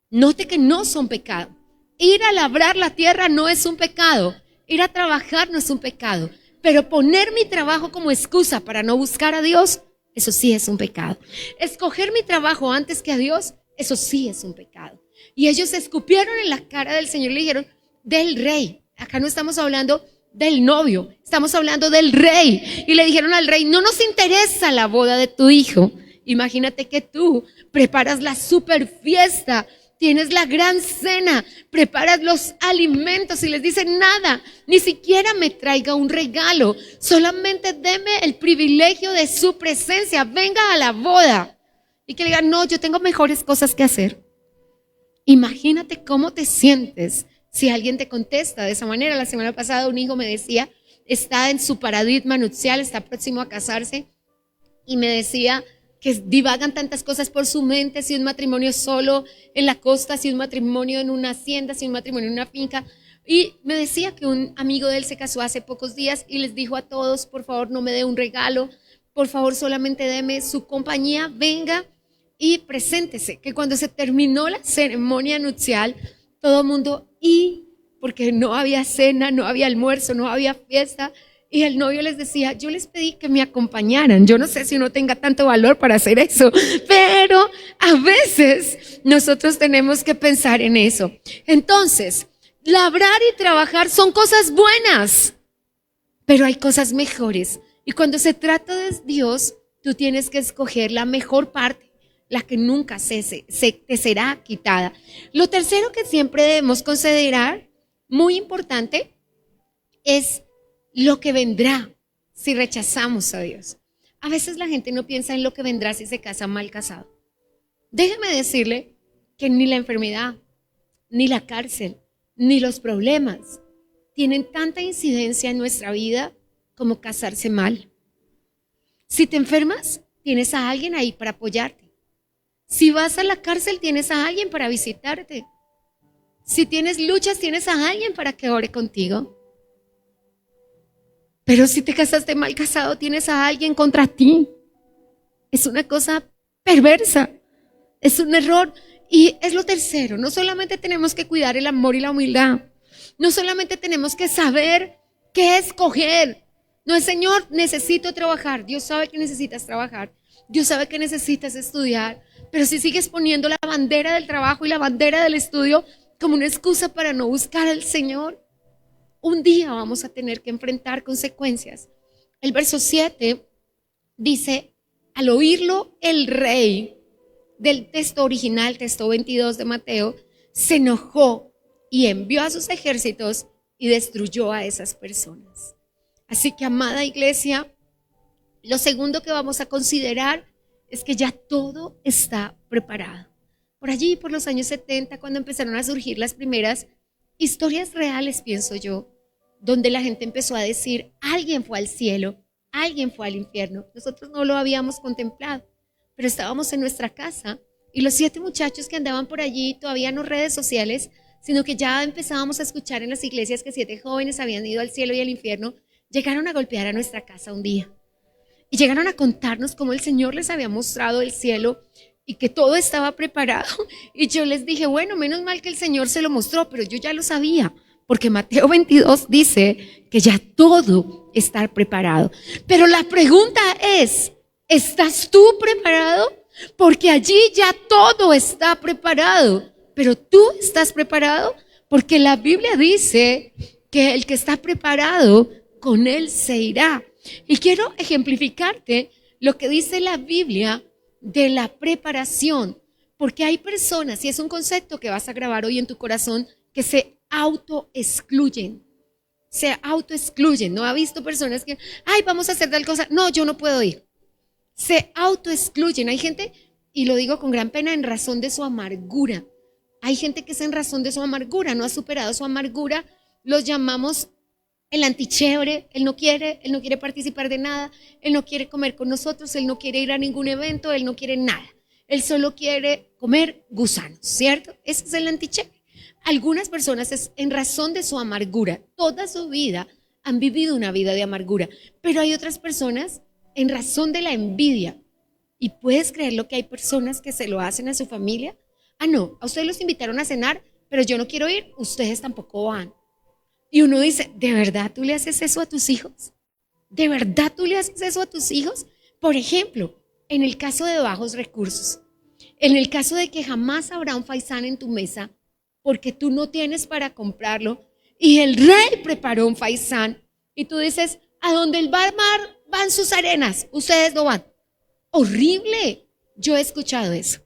Note que no son pecado. Ir a labrar la tierra no es un pecado. Ir a trabajar no es un pecado. Pero poner mi trabajo como excusa para no buscar a Dios, eso sí es un pecado. Escoger mi trabajo antes que a Dios, eso sí es un pecado. Y ellos escupieron en la cara del Señor y le dijeron, del rey. Acá no estamos hablando del novio, estamos hablando del rey. Y le dijeron al rey, no nos interesa la boda de tu hijo. Imagínate que tú preparas la super fiesta, tienes la gran cena, preparas los alimentos y les dicen nada, ni siquiera me traiga un regalo, solamente deme el privilegio de su presencia, venga a la boda. Y que le digan, no, yo tengo mejores cosas que hacer. Imagínate cómo te sientes si alguien te contesta de esa manera. La semana pasada un hijo me decía, está en su paradigma nupcial, está próximo a casarse, y me decía que divagan tantas cosas por su mente, si un matrimonio solo en la costa, si un matrimonio en una hacienda, si un matrimonio en una finca. Y me decía que un amigo de él se casó hace pocos días y les dijo a todos, por favor no me dé un regalo, por favor solamente deme su compañía, venga y preséntese. Que cuando se terminó la ceremonia nupcial, todo el mundo, porque no había cena, no había almuerzo, no había fiesta, Y el novio les decía, yo les pedí que me acompañaran. Yo no sé si uno tenga tanto valor para hacer eso, pero a veces nosotros tenemos que pensar en eso. Entonces, labrar y trabajar son cosas buenas, pero hay cosas mejores. Y cuando se trata de Dios, tú tienes que escoger la mejor parte, la que nunca te será quitada. Lo tercero que siempre debemos considerar, muy importante, es lo que vendrá si rechazamos a Dios. A veces la gente no piensa en lo que vendrá si se casa mal casado. Déjeme decirle que ni la enfermedad, ni la cárcel, ni los problemas tienen tanta incidencia en nuestra vida como casarse mal. Si te enfermas, tienes a alguien ahí para apoyarte. Si vas a la cárcel, tienes a alguien para visitarte. Si tienes luchas, tienes a alguien para que ore contigo. Pero si te casaste mal casado, tienes a alguien contra ti. Es una cosa perversa, es un error. Y es lo tercero, no solamente tenemos que cuidar el amor y la humildad, no solamente tenemos que saber qué escoger. No es, Señor, necesito trabajar. Dios sabe que necesitas trabajar, Dios sabe que necesitas estudiar, pero si sigues poniendo la bandera del trabajo y la bandera del estudio como una excusa para no buscar al Señor, un día vamos a tener que enfrentar consecuencias. El verso 7 dice, al oírlo el rey, del texto original, texto 22 de Mateo, se enojó y envió a sus ejércitos y destruyó a esas personas. Así que, amada iglesia, lo segundo que vamos a considerar es que ya todo está preparado. Por allí, por los años 70, cuando empezaron a surgir las primeras historias reales, pienso yo, donde la gente empezó a decir, alguien fue al cielo, alguien fue al infierno. Nosotros no lo habíamos contemplado, pero estábamos en nuestra casa y los 7 muchachos que andaban por allí, todavía no redes sociales, sino que ya empezábamos a escuchar en las iglesias que 7 jóvenes habían ido al cielo y al infierno, llegaron a golpear a nuestra casa un día y llegaron a contarnos cómo el Señor les había mostrado el cielo y que todo estaba preparado. Y yo les dije, bueno, menos mal que el Señor se lo mostró, pero yo ya lo sabía, porque Mateo 22 dice que ya todo está preparado. Pero la pregunta es, ¿estás tú preparado? Porque allí ya todo está preparado, pero tú estás preparado, porque la Biblia dice que el que está preparado, con él se irá. Y quiero ejemplificarte lo que dice la Biblia de la preparación, porque hay personas, y es un concepto que vas a grabar hoy en tu corazón, que se autoexcluyen. ¿No ha visto personas que, ay, vamos a hacer tal cosa? No, yo no puedo ir. Se autoexcluyen. Hay gente, y lo digo con gran pena, en razón de su amargura. Hay gente que es en razón de su amargura, no ha superado su amargura. Los llamamos el antichévere. Él no quiere participar de nada, él no quiere comer con nosotros, él no quiere ir a ningún evento, él no quiere nada. Él solo quiere comer gusanos, ¿cierto? Ese es el antichévere. Algunas personas es en razón de su amargura. Toda su vida han vivido una vida de amargura. Pero hay otras personas en razón de la envidia. ¿Y puedes creerlo que hay personas que se lo hacen a su familia? Ah, no, a ustedes los invitaron a cenar, pero yo no quiero ir, ustedes tampoco van. Y uno dice, ¿de verdad tú le haces eso a tus hijos? ¿De verdad tú le haces eso a tus hijos? Por ejemplo, en el caso de bajos recursos, en el caso de que jamás habrá un faisán en tu mesa, porque tú no tienes para comprarlo, y el rey preparó un faisán, y tú dices, a donde el mar van sus arenas, ustedes no van. Horrible. Yo he escuchado eso,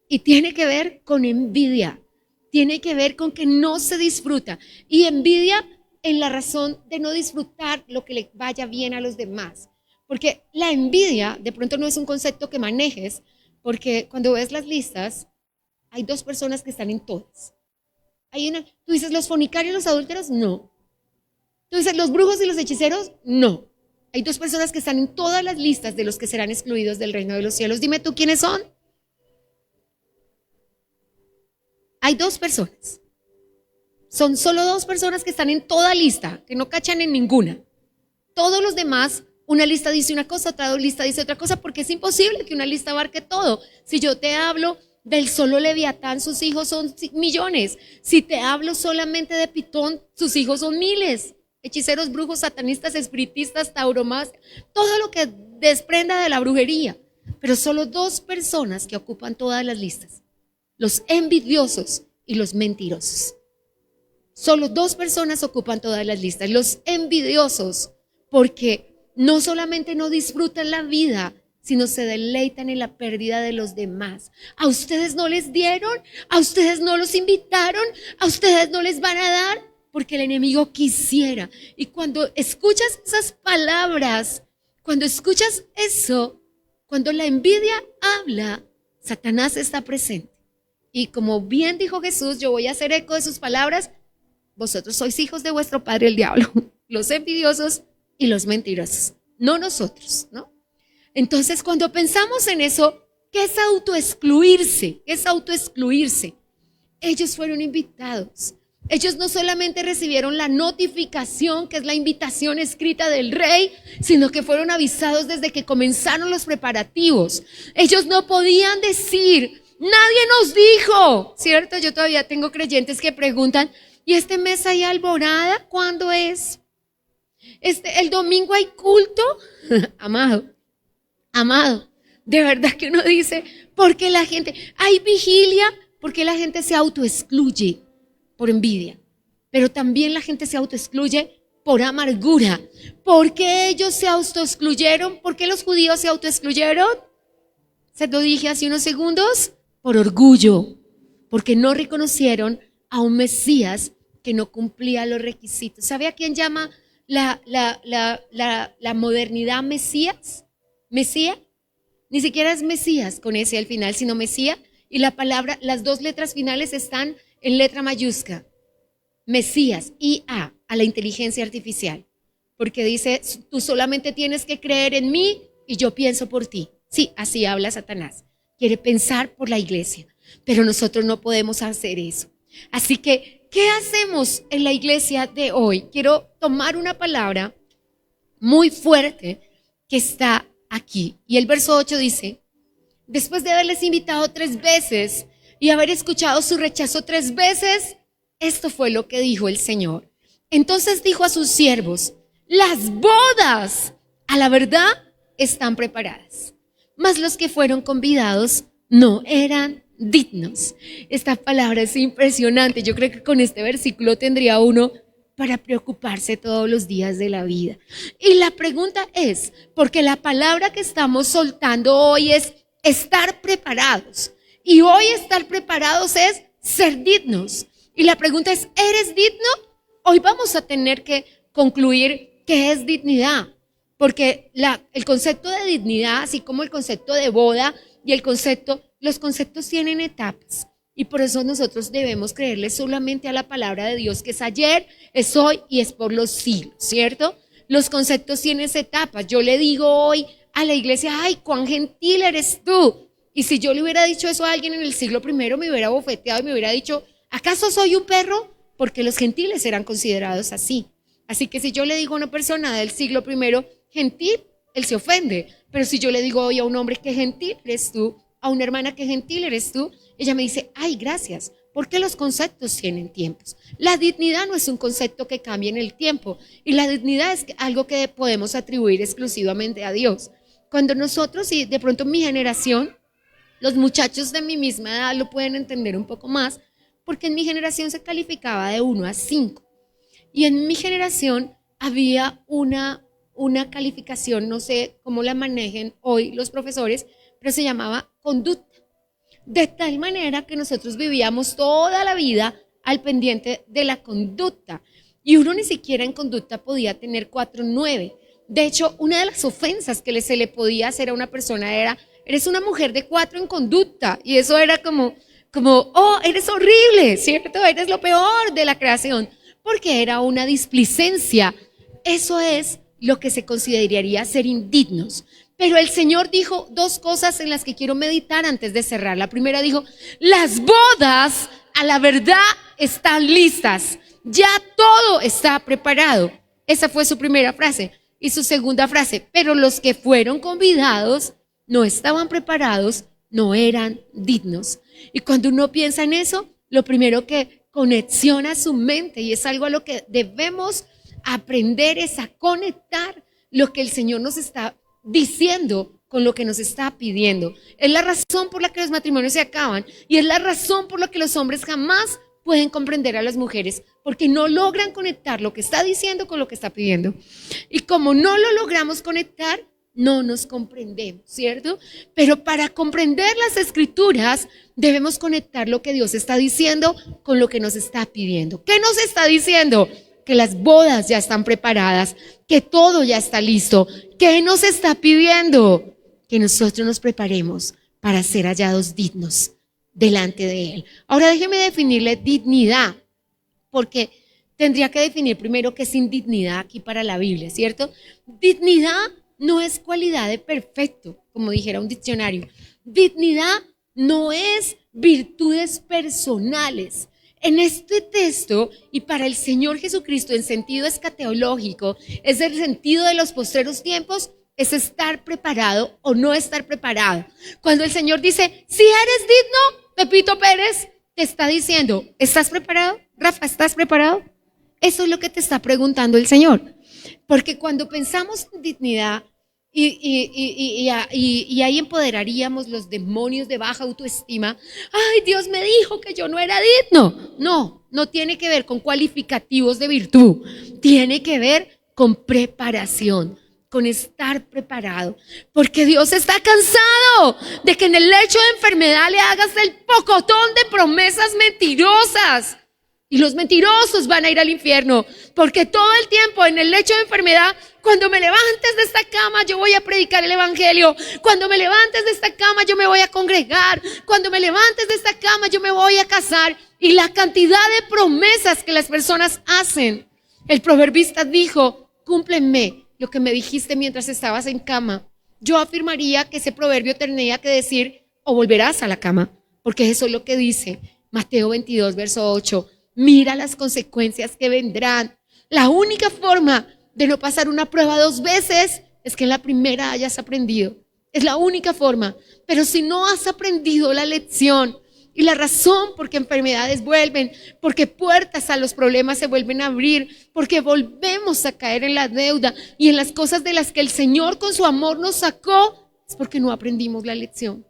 y tiene que ver con envidia, tiene que ver con que no se disfruta, y envidia en la razón de no disfrutar lo que le vaya bien a los demás, porque la envidia de pronto no es un concepto que manejes, porque cuando ves las listas, hay 2 personas que están en todas. Tú dices, ¿los fornicarios y los adúlteros? No. Tú dices, ¿los brujos y los hechiceros? No. Hay 2 personas que están en todas las listas de los que serán excluidos del reino de los cielos. Dime tú, ¿quiénes son? Hay 2 personas. Son solo 2 personas que están en toda lista, que no cachan en ninguna. Todos los demás, una lista dice una cosa, otra lista dice otra cosa, porque es imposible que una lista abarque todo. Si yo te hablo del solo Leviatán, sus hijos son millones. Si te hablo solamente de Pitón, sus hijos son miles. hechiceros, brujos, satanistas, espiritistas, tauromancias, todo lo que desprenda de la brujería. Pero solo dos personas que ocupan todas las listas: los envidiosos y los mentirosos. Solo dos personas ocupan todas las listas: los envidiosos, porque no solamente no disfrutan la vida, sino se deleitan en la pérdida de los demás. ¿A ustedes no les dieron? ¿A ustedes no los invitaron? ¿A ustedes no les van a dar? Porque el enemigo quisiera. Y cuando escuchas esas palabras, cuando escuchas eso, cuando la envidia habla, Satanás está presente. Y como bien dijo Jesús, yo voy a hacer eco de sus palabras: vosotros sois hijos de vuestro padre el diablo, los envidiosos y los mentirosos, no nosotros, ¿no? Entonces, cuando pensamos en eso, ¿qué es autoexcluirse? ¿Qué es autoexcluirse? Ellos fueron invitados. Ellos no solamente recibieron la notificación, que es la invitación escrita del rey, sino que fueron avisados desde que comenzaron los preparativos. Ellos no podían decir: nadie nos dijo, ¿cierto? Yo todavía tengo creyentes que preguntan: ¿y este mes hay alborada? ¿Cuándo es? ¿El domingo hay culto? Amado, de verdad que uno dice, ¿por qué la gente, hay vigilia? Porque la gente se autoexcluye por envidia, pero también la gente se autoexcluye por amargura. ¿Por qué ellos se autoexcluyeron? ¿Por qué los judíos se autoexcluyeron? Se lo dije hace unos segundos: por orgullo, porque no reconocieron a un Mesías que no cumplía los requisitos. ¿Sabe a quién llama la modernidad Mesías? Mesías, ni siquiera es Mesías con ese al final, sino Mesías, y la palabra, las dos letras finales están en letra mayúscula. Mesías, IA, a la inteligencia artificial, porque dice: tú solamente tienes que creer en mí y yo pienso por ti. Sí, así habla Satanás. Quiere pensar por la iglesia, pero nosotros no podemos hacer eso. Así que, ¿qué hacemos en la iglesia de hoy? Quiero tomar una palabra muy fuerte que está aquí. Y el verso 8 dice: después de haberles invitado 3 veces y haber escuchado su rechazo 3 veces, esto fue lo que dijo el Señor. Entonces dijo a sus siervos: las bodas, a la verdad, están preparadas, mas los que fueron convidados no eran dignos. Esta palabra es impresionante. Yo creo que con este versículo tendría uno para preocuparse todos los días de la vida. Y la pregunta es, porque la palabra que estamos soltando hoy es estar preparados. Y hoy estar preparados es ser dignos. Y la pregunta es, ¿eres digno? Hoy vamos a tener que concluir qué es dignidad. Porque el concepto de dignidad, así como el concepto de boda y los conceptos tienen etapas. Y por eso nosotros debemos creerle solamente a la palabra de Dios, que es ayer, es hoy y es por los siglos, ¿cierto? Los conceptos tienen etapas. Yo le digo hoy a la iglesia: ay, cuán gentil eres tú. Y si yo le hubiera dicho eso a alguien en el siglo I, me hubiera bofeteado y me hubiera dicho: ¿acaso soy un perro? Porque los gentiles eran considerados así. Así que si yo le digo a una persona del siglo I gentil, él se ofende. Pero si yo le digo hoy a un hombre: qué gentil eres tú, a una hermana: qué gentil eres tú, ella me dice: ay, gracias, porque los conceptos tienen tiempos. La dignidad no es un concepto que cambie en el tiempo, y la dignidad es algo que podemos atribuir exclusivamente a Dios. Cuando nosotros, y de pronto mi generación, los muchachos de mi misma edad lo pueden entender un poco más, porque en mi generación se calificaba de 1 a 5, y en mi generación había una calificación, no sé cómo la manejen hoy los profesores, pero se llamaba conducta. De tal manera que nosotros vivíamos toda la vida al pendiente de la conducta. Y uno ni siquiera en conducta podía tener 4.9. De hecho, una de las ofensas que se le podía hacer a una persona era: eres una mujer de 4 en conducta. Y eso era como, oh, eres horrible, ¿cierto? Eres lo peor de la creación. Porque era una displicencia. Eso es lo que se consideraría ser indignos. Pero el Señor dijo 2 cosas en las que quiero meditar antes de cerrar. La primera dijo: las bodas, a la verdad, están listas. Ya todo está preparado. Esa fue su primera frase. Y su segunda frase: pero los que fueron convidados no estaban preparados, no eran dignos. Y cuando uno piensa en eso, lo primero que conexiona su mente, y es algo a lo que debemos Aprender es a conectar lo que el Señor nos está diciendo con lo que nos está pidiendo. Es la razón por la que los matrimonios se acaban y es la razón por la que los hombres jamás pueden comprender a las mujeres, porque no logran conectar lo que está diciendo con lo que está pidiendo. Y como no lo logramos conectar, no nos comprendemos, ¿cierto? Pero para comprender las escrituras debemos conectar lo que Dios está diciendo con lo que nos está pidiendo. ¿Qué nos está diciendo? Que las bodas ya están preparadas, que todo ya está listo. ¿Qué nos está pidiendo? Que nosotros nos preparemos para ser hallados dignos delante de Él. Ahora déjeme definirle dignidad, porque tendría que definir primero qué es indignidad aquí para la Biblia, ¿cierto? Dignidad no es cualidad de perfecto, como dijera un diccionario. Dignidad no es virtudes personales. En este texto, y para el Señor Jesucristo en sentido escatológico, es el sentido de los postreros tiempos, es estar preparado o no estar preparado. Cuando el Señor dice, si eres digno, Pepito Pérez, te está diciendo, ¿estás preparado? Rafa, ¿estás preparado? Eso es lo que te está preguntando el Señor. Porque cuando pensamos en dignidad y ahí empoderaríamos los demonios de baja autoestima, ay, Dios me dijo que yo no era digno. No tiene que ver con cualificativos de virtud, tiene que ver con preparación, con estar preparado, porque Dios está cansado de que en el lecho de enfermedad le hagas el pocotón de promesas mentirosas. Y los mentirosos van a ir al infierno, porque todo el tiempo en el lecho de enfermedad, cuando me levantes de esta cama yo voy a predicar el evangelio, cuando me levantes de esta cama yo me voy a congregar, cuando me levantes de esta cama yo me voy a casar, y la cantidad de promesas que las personas hacen. El proverbista dijo, cúmpleme lo que me dijiste mientras estabas en cama. Yo afirmaría que ese proverbio tenía que decir, o volverás a la cama, porque eso es lo que dice Mateo 22, verso 8. Mira las consecuencias que vendrán. La única forma de no pasar una prueba 2 veces es que en la primera hayas aprendido. Es la única forma. Pero si no has aprendido la lección y la razón por qué enfermedades vuelven, porque puertas a los problemas se vuelven a abrir, porque volvemos a caer en la deuda y en las cosas de las que el Señor con su amor nos sacó, es porque no aprendimos la lección.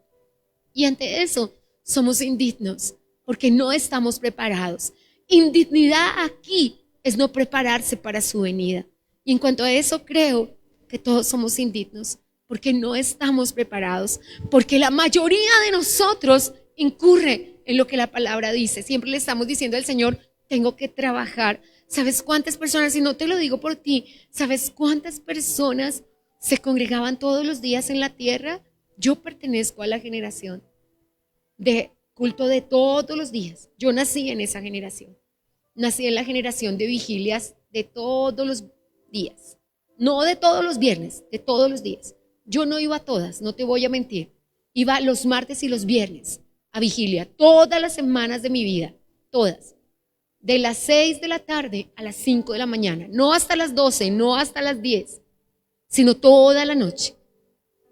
Y ante eso somos indignos, porque no estamos preparados. Indignidad aquí es no prepararse para su venida. Y en cuanto a eso creo que todos somos indignos, porque no estamos preparados, porque la mayoría de nosotros incurre en lo que la palabra dice. Siempre le estamos diciendo al Señor, tengo que trabajar. ¿Sabes cuántas personas, y no te lo digo por ti, sabes cuántas personas se congregaban todos los días en la tierra? Yo pertenezco a la generación de culto de todos los días. Yo nací en esa generación. Nací en la generación de vigilias de todos los días. No de todos los viernes, de todos los días. Yo no iba a todas, no te voy a mentir. Iba los martes y los viernes a vigilia, todas las semanas de mi vida, todas. De las 6 de la tarde a las 5 de la mañana. No hasta las 12, no hasta las 10, sino toda la noche.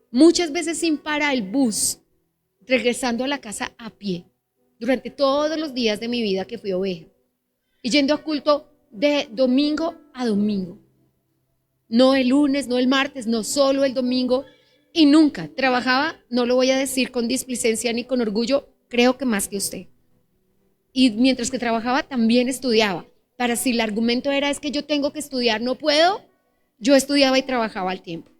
Muchas veces sin parar el bus, regresando a la casa a pie, durante todos los días de mi vida que fui oveja, y yendo a culto de domingo a domingo, no el lunes, no el martes, no solo el domingo, y nunca trabajaba, no lo voy a decir con displicencia ni con orgullo, creo que más que usted, y mientras que trabajaba también estudiaba, para si el argumento era es que yo tengo que estudiar, no puedo, yo estudiaba y trabajaba al tiempo.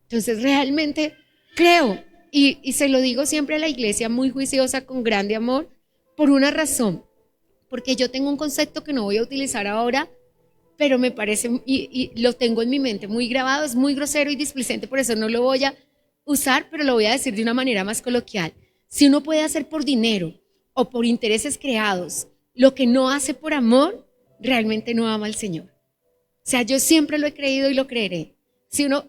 Entonces realmente creo, y se lo digo siempre a la iglesia, muy juiciosa, con grande amor, por una razón, porque yo tengo un concepto que no voy a utilizar ahora, pero me parece, y lo tengo en mi mente muy grabado, es muy grosero y displicente, por eso no lo voy a usar, pero lo voy a decir de una manera más coloquial. Si uno puede hacer por dinero o por intereses creados lo que no hace por amor, realmente no ama al Señor. O sea, yo siempre lo he creído y lo creeré. Si uno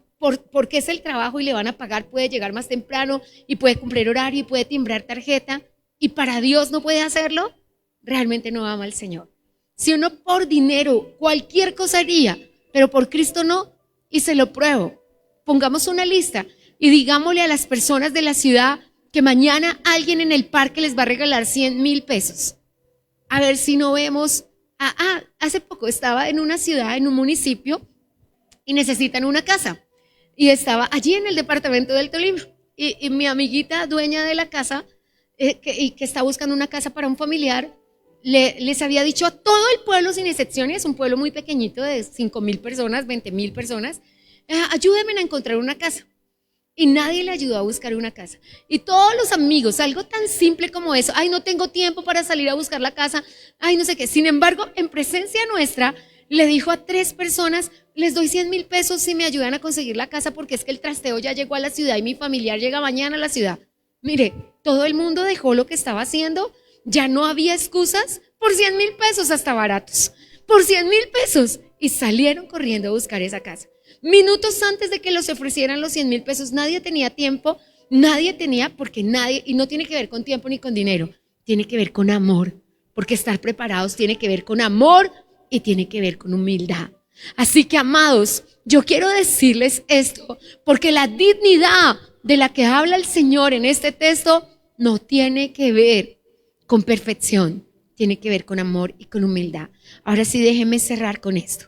porque es el trabajo y le van a pagar, puede llegar más temprano y puede cumplir horario y puede timbrar tarjeta, y para Dios no puede hacerlo, realmente no ama al Señor. Si uno por dinero cualquier cosa haría, pero por Cristo no, y se lo pruebo. Pongamos una lista y digámosle a las personas de la ciudad que mañana alguien en el parque les va a regalar 100,000 pesos. A ver si no vemos hace poco estaba en una ciudad, en un municipio, y necesitan una casa. Y estaba allí en el departamento del Tolima. Y mi amiguita dueña de la casa, que está buscando una casa para un familiar, les había dicho a todo el pueblo sin excepciones, un pueblo muy pequeñito de 5.000 personas, 20.000 personas, ayúdenme a encontrar una casa. Y nadie le ayudó a buscar una casa. Y todos los amigos, algo tan simple como eso, ay, no tengo tiempo para salir a buscar la casa, ay, no sé qué. Sin embargo, en presencia nuestra, le dijo a 3 personas, les doy 100,000 pesos si me ayudan a conseguir la casa, porque es que el trasteo ya llegó a la ciudad y mi familiar llega mañana a la ciudad. Mire, todo el mundo dejó lo que estaba haciendo, ya no había excusas, por 100,000 pesos, hasta baratos, por 100,000 pesos, y salieron corriendo a buscar esa casa. Minutos antes de que los ofrecieran los 100,000 pesos, nadie tenía tiempo, porque nadie, y no tiene que ver con tiempo ni con dinero, tiene que ver con amor, porque estar preparados tiene que ver con amor y tiene que ver con humildad. Así que, amados, yo quiero decirles esto, porque la dignidad de la que habla el Señor en este texto no tiene que ver con perfección, tiene que ver con amor y con humildad. Ahora sí, déjenme cerrar con esto.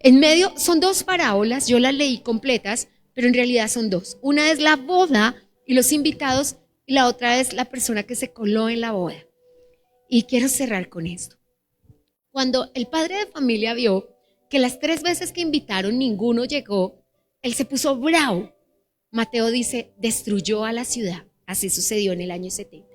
En medio, son 2 parábolas, yo las leí completas, pero en realidad son 2. Una es la boda y los invitados, y la otra es la persona que se coló en la boda. Y quiero cerrar con esto. Cuando el padre de familia vio que las 3 veces que invitaron ninguno llegó, él se puso bravo. Mateo dice, destruyó a la ciudad. Así sucedió en el año 70.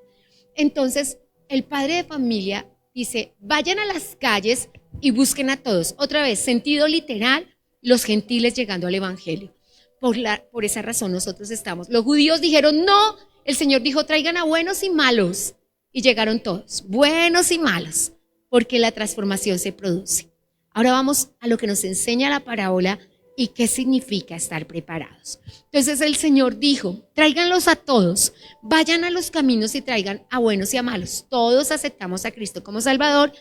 Entonces, el padre de familia dice, vayan a las calles y busquen a todos. Otra vez, sentido literal, los gentiles llegando al evangelio. Por esa razón nosotros estamos. Los judíos dijeron, no, el Señor dijo, traigan a buenos y malos. Y llegaron todos, buenos y malos, porque la transformación se produce. Ahora vamos a lo que nos enseña la parábola y qué significa estar preparados. Entonces el Señor dijo, tráiganlos a todos, vayan a los caminos y traigan a buenos y a malos. Todos aceptamos a Cristo como Salvador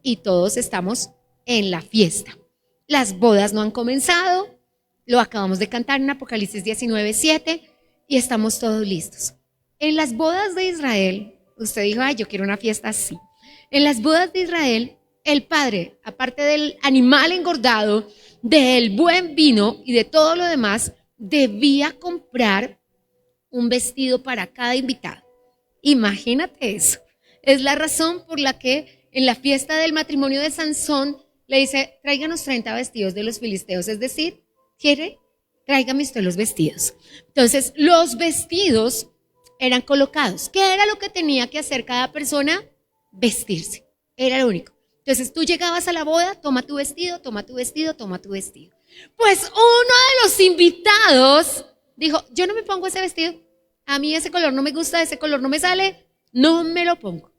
y todos estamos en la fiesta. Las bodas no han comenzado, lo acabamos de cantar en Apocalipsis 19:7 y estamos todos listos. En las bodas de Israel, usted dijo, ay, yo quiero una fiesta así. En las bodas de Israel, el padre, aparte del animal engordado, del buen vino y de todo lo demás, debía comprar un vestido para cada invitado. Imagínate eso. Es la razón por la que en la fiesta del matrimonio de Sansón le dice, tráiganos 30 vestidos de los filisteos, es decir, tráigame usted los vestidos. Entonces, los vestidos eran colocados. ¿Qué era lo que tenía que hacer cada persona? Vestirse. Era lo único. Entonces tú llegabas a la boda, toma tu vestido, toma tu vestido, toma tu vestido. Pues uno de los invitados dijo, yo no me pongo ese vestido, a mí ese color no me gusta, ese color no me sale, no me lo pongo.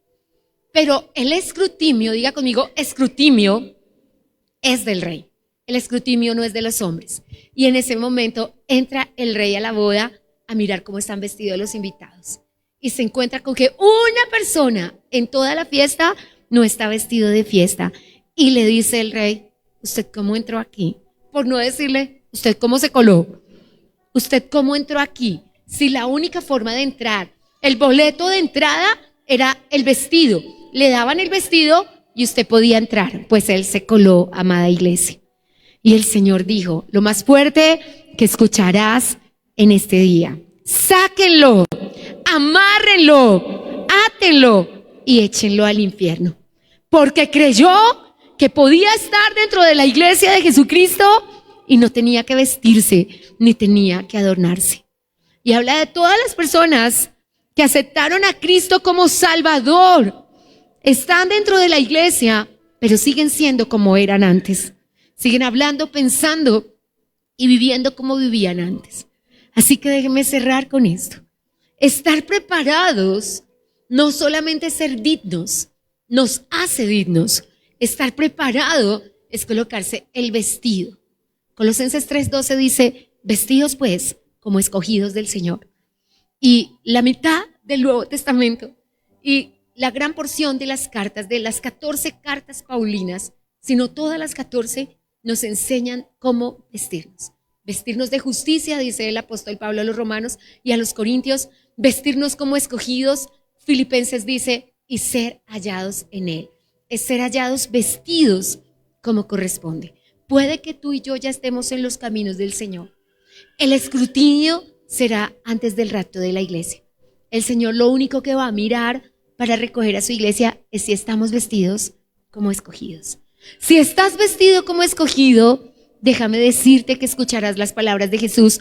Pero el escrutinio, diga conmigo, escrutinio es del rey. El escrutinio no es de los hombres. Y en ese momento entra el rey a la boda a mirar cómo están vestidos los invitados. Y se encuentra con que una persona en toda la fiesta no está vestido de fiesta. Y le dice el rey, ¿usted cómo entró aquí? Por no decirle, ¿usted cómo se coló? ¿Usted cómo entró aquí? Si la única forma de entrar, el boleto de entrada era el vestido. Le daban el vestido y usted podía entrar. Pues él se coló, amada iglesia. Y el Señor dijo, lo más fuerte que escucharás en este día, sáquenlo, amárrenlo, átenlo y échenlo al infierno. Porque creyó que podía estar dentro de la iglesia de Jesucristo y no tenía que vestirse ni tenía que adornarse. Y habla de todas las personas que aceptaron a Cristo como Salvador. Están dentro de la iglesia, pero siguen siendo como eran antes. Siguen hablando, pensando y viviendo como vivían antes. Así que déjenme cerrar con esto. Estar preparados, no solamente ser dignos, nos hace dignos. Estar preparado es colocarse el vestido. Colosenses 3:12 dice, vestidos pues como escogidos del Señor. Y la mitad del Nuevo Testamento y la gran porción de las cartas, de las 14 cartas paulinas, sino todas las 14, nos enseñan cómo vestirnos. Vestirnos de justicia, dice el apóstol Pablo a los romanos y a los corintios, vestirnos como escogidos. Filipenses dice, y ser hallados en él. es ser hallados vestidos como corresponde. Puede que tú y yo ya estemos en los caminos del Señor. El escrutinio será antes del rapto de la iglesia. El Señor lo único que va a mirar para recoger a su iglesia es si estamos vestidos como escogidos. Si estás vestido como escogido, déjame decirte que escucharás las palabras de Jesús.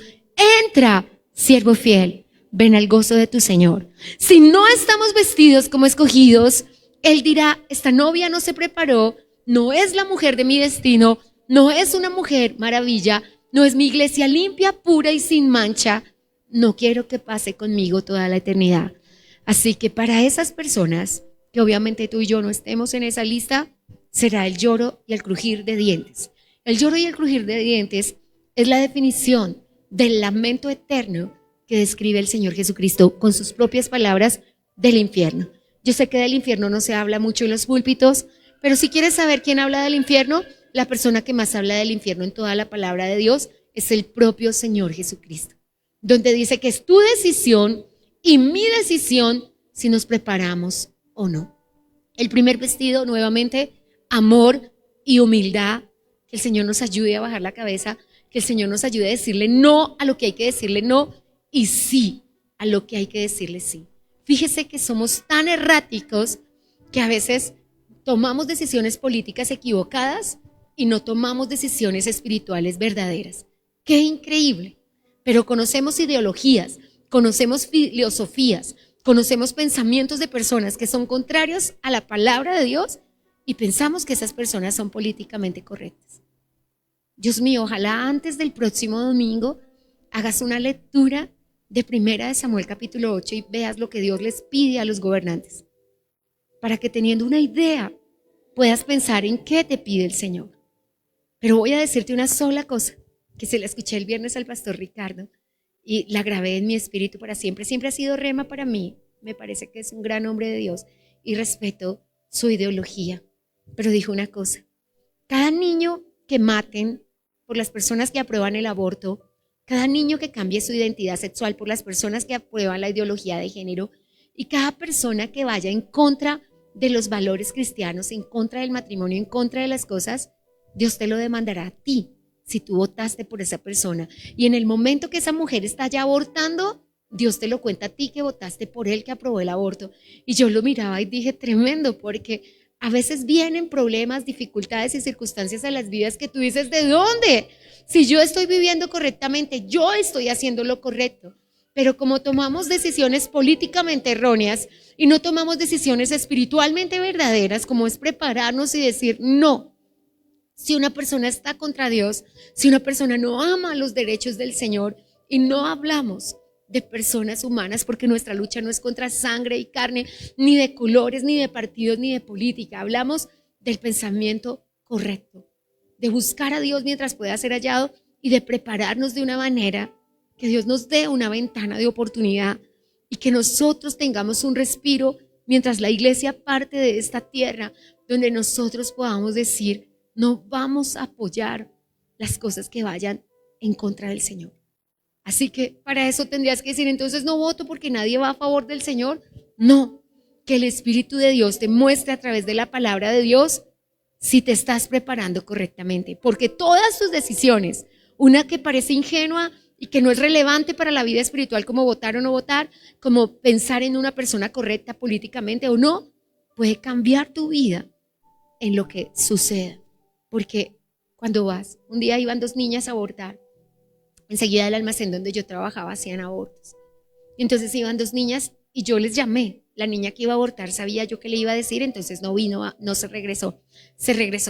Entra, siervo fiel, ven al gozo de tu Señor. Si no estamos vestidos como escogidos, Él dirá, esta novia no se preparó, no es la mujer de mi destino, no es una mujer maravilla, no es mi iglesia limpia, pura y sin mancha. No quiero que pase conmigo toda la eternidad. Así que para esas personas, que obviamente tú y yo no estemos en esa lista, será el lloro y el crujir de dientes. El lloro y el crujir de dientes es la definición del lamento eterno que describe el Señor Jesucristo con sus propias palabras del infierno. Yo sé que del infierno no se habla mucho en los púlpitos, pero si quieres saber quién habla del infierno, la persona que más habla del infierno en toda la palabra de Dios es el propio Señor Jesucristo, donde dice que es tu decisión y mi decisión si nos preparamos o no. El primer vestido, nuevamente, amor y humildad. Que el Señor nos ayude a bajar la cabeza, que el Señor nos ayude a decirle no a lo que hay que decirle no y sí a lo que hay que decirle sí. Fíjese que somos tan erráticos que a veces tomamos decisiones políticas equivocadas y no tomamos decisiones espirituales verdaderas. ¡Qué increíble! Pero conocemos ideologías, conocemos filosofías, conocemos pensamientos de personas que son contrarios a la palabra de Dios y pensamos que esas personas son políticamente correctas. Dios mío, ojalá antes del próximo domingo hagas una lectura de 1 Samuel capítulo 8 y veas lo que Dios les pide a los gobernantes, para que teniendo una idea puedas pensar en qué te pide el Señor. Pero voy a decirte una sola cosa, que se la escuché el viernes al pastor Ricardo y la grabé en mi espíritu para siempre. Siempre ha sido rema para mí, me parece que es un gran hombre de Dios y respeto su ideología. Pero dijo una cosa, cada niño que maten por las personas que aprueban el aborto, cada niño que cambie su identidad sexual por las personas que aprueban la ideología de género y cada persona que vaya en contra de los valores cristianos, en contra del matrimonio, en contra de las cosas, Dios te lo demandará a ti si tú votaste por esa persona. Y en el momento que esa mujer está ya abortando, Dios te lo cuenta a ti que votaste por él, que aprobó el aborto. Y yo lo miraba y dije, tremendo, porque a veces vienen problemas, dificultades y circunstancias a las vidas que tú dices, ¿de dónde? Si yo estoy viviendo correctamente, yo estoy haciendo lo correcto. Pero como tomamos decisiones políticamente erróneas y no tomamos decisiones espiritualmente verdaderas, como es prepararnos y decir no. Si una persona está contra Dios, si una persona no ama los derechos del Señor y no hablamos de personas humanas, porque nuestra lucha no es contra sangre y carne, ni de colores, ni de partidos, ni de política. Hablamos del pensamiento correcto, de buscar a Dios mientras pueda ser hallado y de prepararnos de una manera que Dios nos dé una ventana de oportunidad y que nosotros tengamos un respiro mientras la iglesia parte de esta tierra, donde nosotros podamos decir, no vamos a apoyar las cosas que vayan en contra del Señor. Así que para eso tendrías que decir, entonces no voto porque nadie va a favor del Señor. No, que el Espíritu de Dios te muestre a través de la palabra de Dios si te estás preparando correctamente. Porque todas tus decisiones, una que parece ingenua y que no es relevante para la vida espiritual, como votar o no votar, como pensar en una persona correcta políticamente o no, puede cambiar tu vida en lo que suceda. Porque cuando vas, un día iban 2 niñas a abortar, enseguida del almacén donde yo trabajaba hacían abortos. Entonces iban 2 niñas y yo les llamé. La niña que iba a abortar sabía yo qué le iba a decir, entonces no vino, no se regresó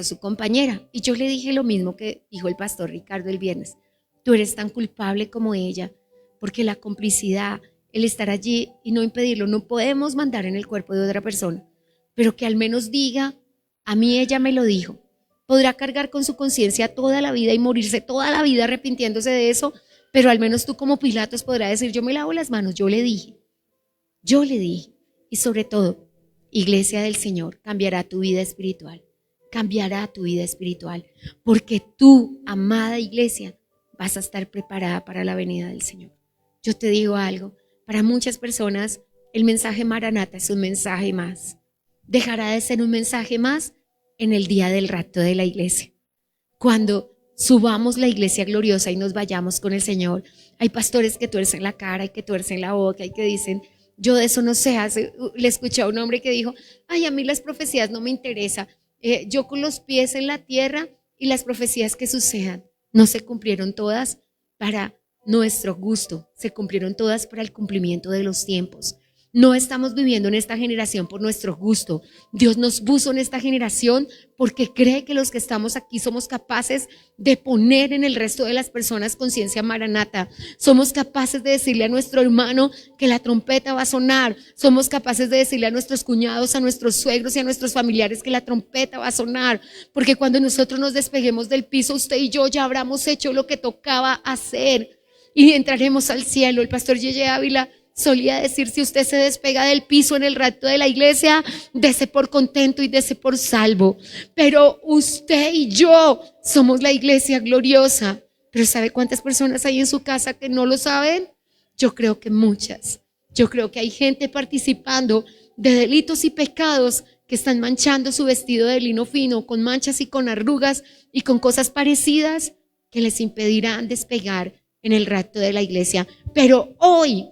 su compañera. Y yo le dije lo mismo que dijo el pastor Ricardo el viernes. Tú eres tan culpable como ella, porque la complicidad, el estar allí y no impedirlo, no podemos mandar en el cuerpo de otra persona, pero que al menos diga, a mí ella me lo dijo. Podrá cargar con su conciencia toda la vida y morirse toda la vida arrepintiéndose de eso, pero al menos tú como Pilatos podrás decir, yo me lavo las manos, yo le dije. Y sobre todo, iglesia del Señor, cambiará tu vida espiritual, porque tú, amada iglesia, vas a estar preparada para la venida del Señor. Yo te digo algo, para muchas personas el mensaje Maranata es un mensaje más, dejará de ser un mensaje más en el día del rapto de la iglesia. Cuando subamos la iglesia gloriosa y nos vayamos con el Señor, hay pastores que tuercen la cara y que tuercen la boca y que dicen, yo de eso no sé. Le escuché a un hombre que dijo, ay, a mí las profecías no me interesan. Yo con los pies en la tierra y las profecías que sucedan no se cumplieron todas para nuestro gusto, se cumplieron todas para el cumplimiento de los tiempos. No estamos viviendo en esta generación por nuestro gusto. Dios nos puso en esta generación porque cree que los que estamos aquí somos capaces de poner en el resto de las personas conciencia maranata. Somos capaces de decirle a nuestro hermano que la trompeta va a sonar. Somos capaces de decirle a nuestros cuñados, a nuestros suegros y a nuestros familiares que la trompeta va a sonar. Porque cuando nosotros nos despeguemos del piso, usted y yo ya habremos hecho lo que tocaba hacer y entraremos al cielo. El pastor Yeye Ávila solía decir, si usted se despega del piso en el rapto de la iglesia, dese por contento y dese por salvo. Pero usted y yo somos la iglesia gloriosa. Pero ¿sabe cuántas personas hay en su casa que no lo saben? Yo creo que muchas. Yo creo que hay gente participando de delitos y pecados que están manchando su vestido de lino fino con manchas y con arrugas y con cosas parecidas que les impedirán despegar en el rapto de la iglesia. Pero hoy,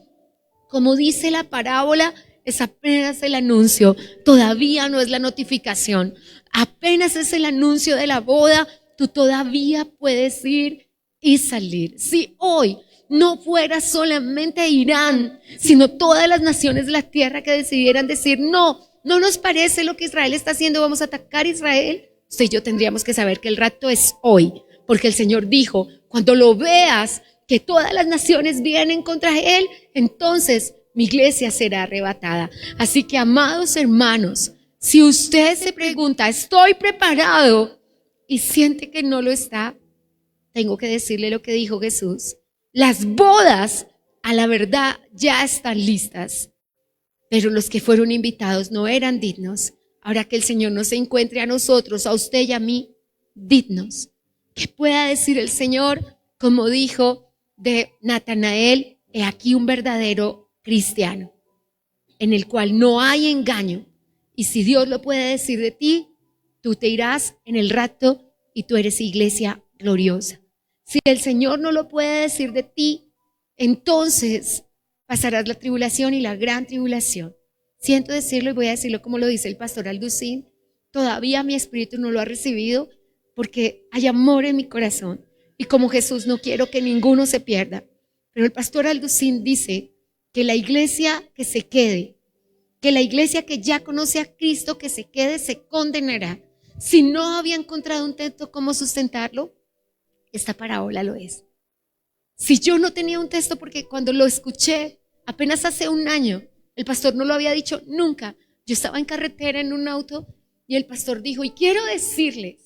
como dice la parábola, es apenas el anuncio, todavía no es la notificación. Apenas es el anuncio de la boda, tú todavía puedes ir y salir. Si hoy no fuera solamente Irán, sino todas las naciones de la tierra que decidieran decir, no nos parece lo que Israel está haciendo, vamos a atacar a Israel, usted y yo tendríamos que saber que el rapto es hoy, porque el Señor dijo, cuando lo veas, que todas las naciones vienen contra él, entonces mi iglesia será arrebatada. Así que, amados hermanos, si usted se pregunta, ¿estoy preparado? Y siente que no lo está, tengo que decirle lo que dijo Jesús. Las bodas, a la verdad, ya están listas, pero los que fueron invitados no eran dignos. Ahora que el Señor nos encuentre a nosotros, a usted y a mí, dignos. Que pueda decir el Señor, como dijo de Natanael, he aquí un verdadero cristiano, en el cual no hay engaño. Y si Dios lo puede decir de ti, tú te irás en el rapto y tú eres iglesia gloriosa. Si el Señor no lo puede decir de ti, entonces pasarás la tribulación y la gran tribulación. Siento decirlo y voy a decirlo como lo dice el pastor Alducín, todavía mi espíritu no lo ha recibido porque hay amor en mi corazón. Y como Jesús no quiero que ninguno se pierda. Pero el pastor Alducín dice que la iglesia que se quede, que la iglesia que ya conoce a Cristo que se quede, se condenará. Si no había encontrado un texto cómo sustentarlo, esta parábola lo es. Si yo no tenía un texto, porque cuando lo escuché apenas hace un año, el pastor no lo había dicho nunca. Yo estaba en carretera en un auto y el pastor dijo, y quiero decirles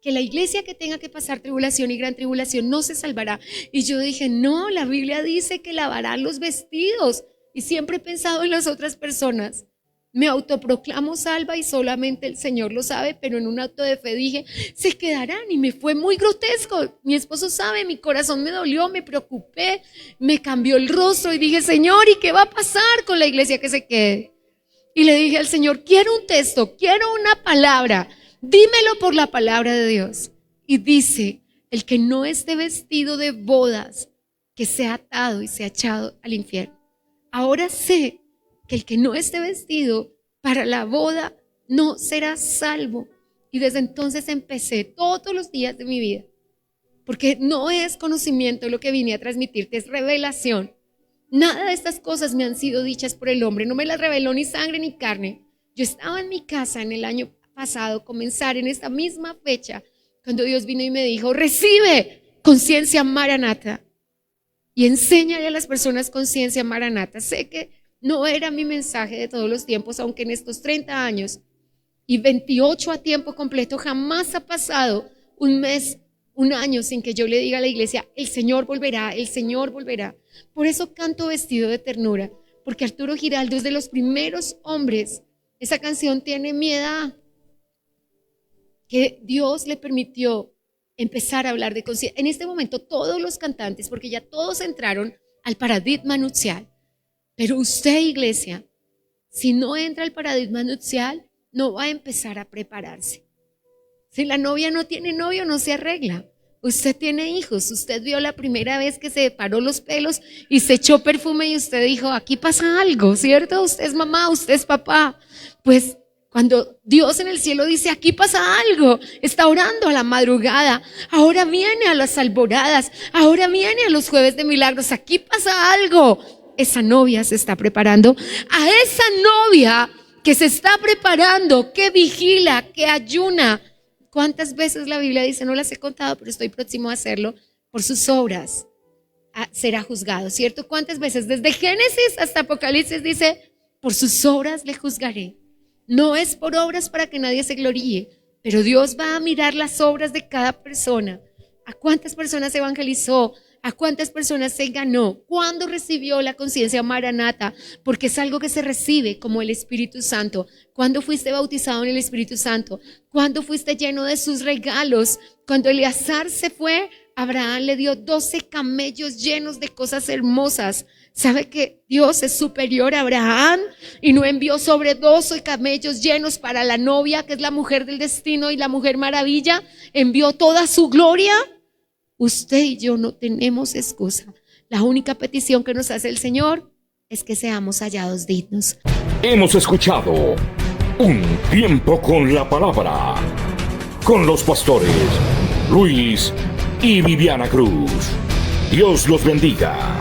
que la iglesia que tenga que pasar tribulación y gran tribulación no se salvará. Y yo dije, no, la Biblia dice que lavarán los vestidos. Y siempre he pensado en las otras personas. Me autoproclamo salva y solamente el Señor lo sabe, pero en un acto de fe dije, se quedarán, y me fue muy grotesco. Mi esposo sabe, mi corazón me dolió, me preocupé, me cambió el rostro y dije, Señor, ¿y qué va a pasar con la iglesia que se quede? Y le dije al Señor, quiero un texto, quiero una palabra. Dímelo por la palabra de Dios. Y dice, el que no esté vestido de bodas, que sea atado y sea echado al infierno. Ahora sé que el que no esté vestido para la boda no será salvo. Y desde entonces empecé todos los días de mi vida, porque no es conocimiento lo que vine a transmitirte, es revelación. Nada de estas cosas me han sido dichas por el hombre, no me las reveló ni sangre ni carne. Yo estaba en mi casa en el año pasado, comenzar en esta misma fecha, cuando Dios vino y me dijo, recibe conciencia maranata y enséñale a las personas conciencia maranata. Sé que no era mi mensaje de todos los tiempos, aunque en estos 30 años y 28 a tiempo completo jamás ha pasado un mes, un año sin que yo le diga a la iglesia, el Señor volverá, el Señor volverá. Por eso canto vestido de ternura, porque Arturo Giraldo es de los primeros hombres. Esa canción tiene mi edad, que Dios le permitió empezar a hablar de conciencia. En este momento todos los cantantes, porque ya todos entraron al paradigma nupcial, pero usted, iglesia, si no entra al paradigma nupcial, no va a empezar a prepararse. Si la novia no tiene novio, no se arregla. Usted tiene hijos, usted vio la primera vez que se paró los pelos y se echó perfume y usted dijo, aquí pasa algo, ¿cierto? Usted es mamá, usted es papá. Pues cuando Dios en el cielo dice, aquí pasa algo, está orando a la madrugada, ahora viene a las alboradas, ahora viene a los jueves de milagros, aquí pasa algo. Esa novia se está preparando. A esa novia que se está preparando, que vigila, que ayuna. ¿Cuántas veces la Biblia dice, no las he contado, pero estoy próximo a hacerlo, por sus obras será juzgado, ¿cierto? ¿Cuántas veces? Desde Génesis hasta Apocalipsis dice, por sus obras le juzgaré. No es por obras para que nadie se gloríe, pero Dios va a mirar las obras de cada persona. ¿A cuántas personas evangelizó? ¿A cuántas personas se ganó? ¿Cuándo recibió la conciencia Maranata? Porque es algo que se recibe como el Espíritu Santo. ¿Cuándo fuiste bautizado en el Espíritu Santo? ¿Cuándo fuiste lleno de sus regalos? Cuando Eleazar se fue, Abraham le dio 12 camellos llenos de cosas hermosas. ¿Sabe que Dios es superior a Abraham? Y no envió sobre 12 camellos llenos para la novia, que es la mujer del destino y la mujer maravilla. Envió toda su gloria. Usted y yo no tenemos excusa. La única petición que nos hace el Señor es que seamos hallados dignos. Hemos escuchado Un Tiempo con la Palabra, con los pastores Luis y Viviana Cruz. Dios los bendiga.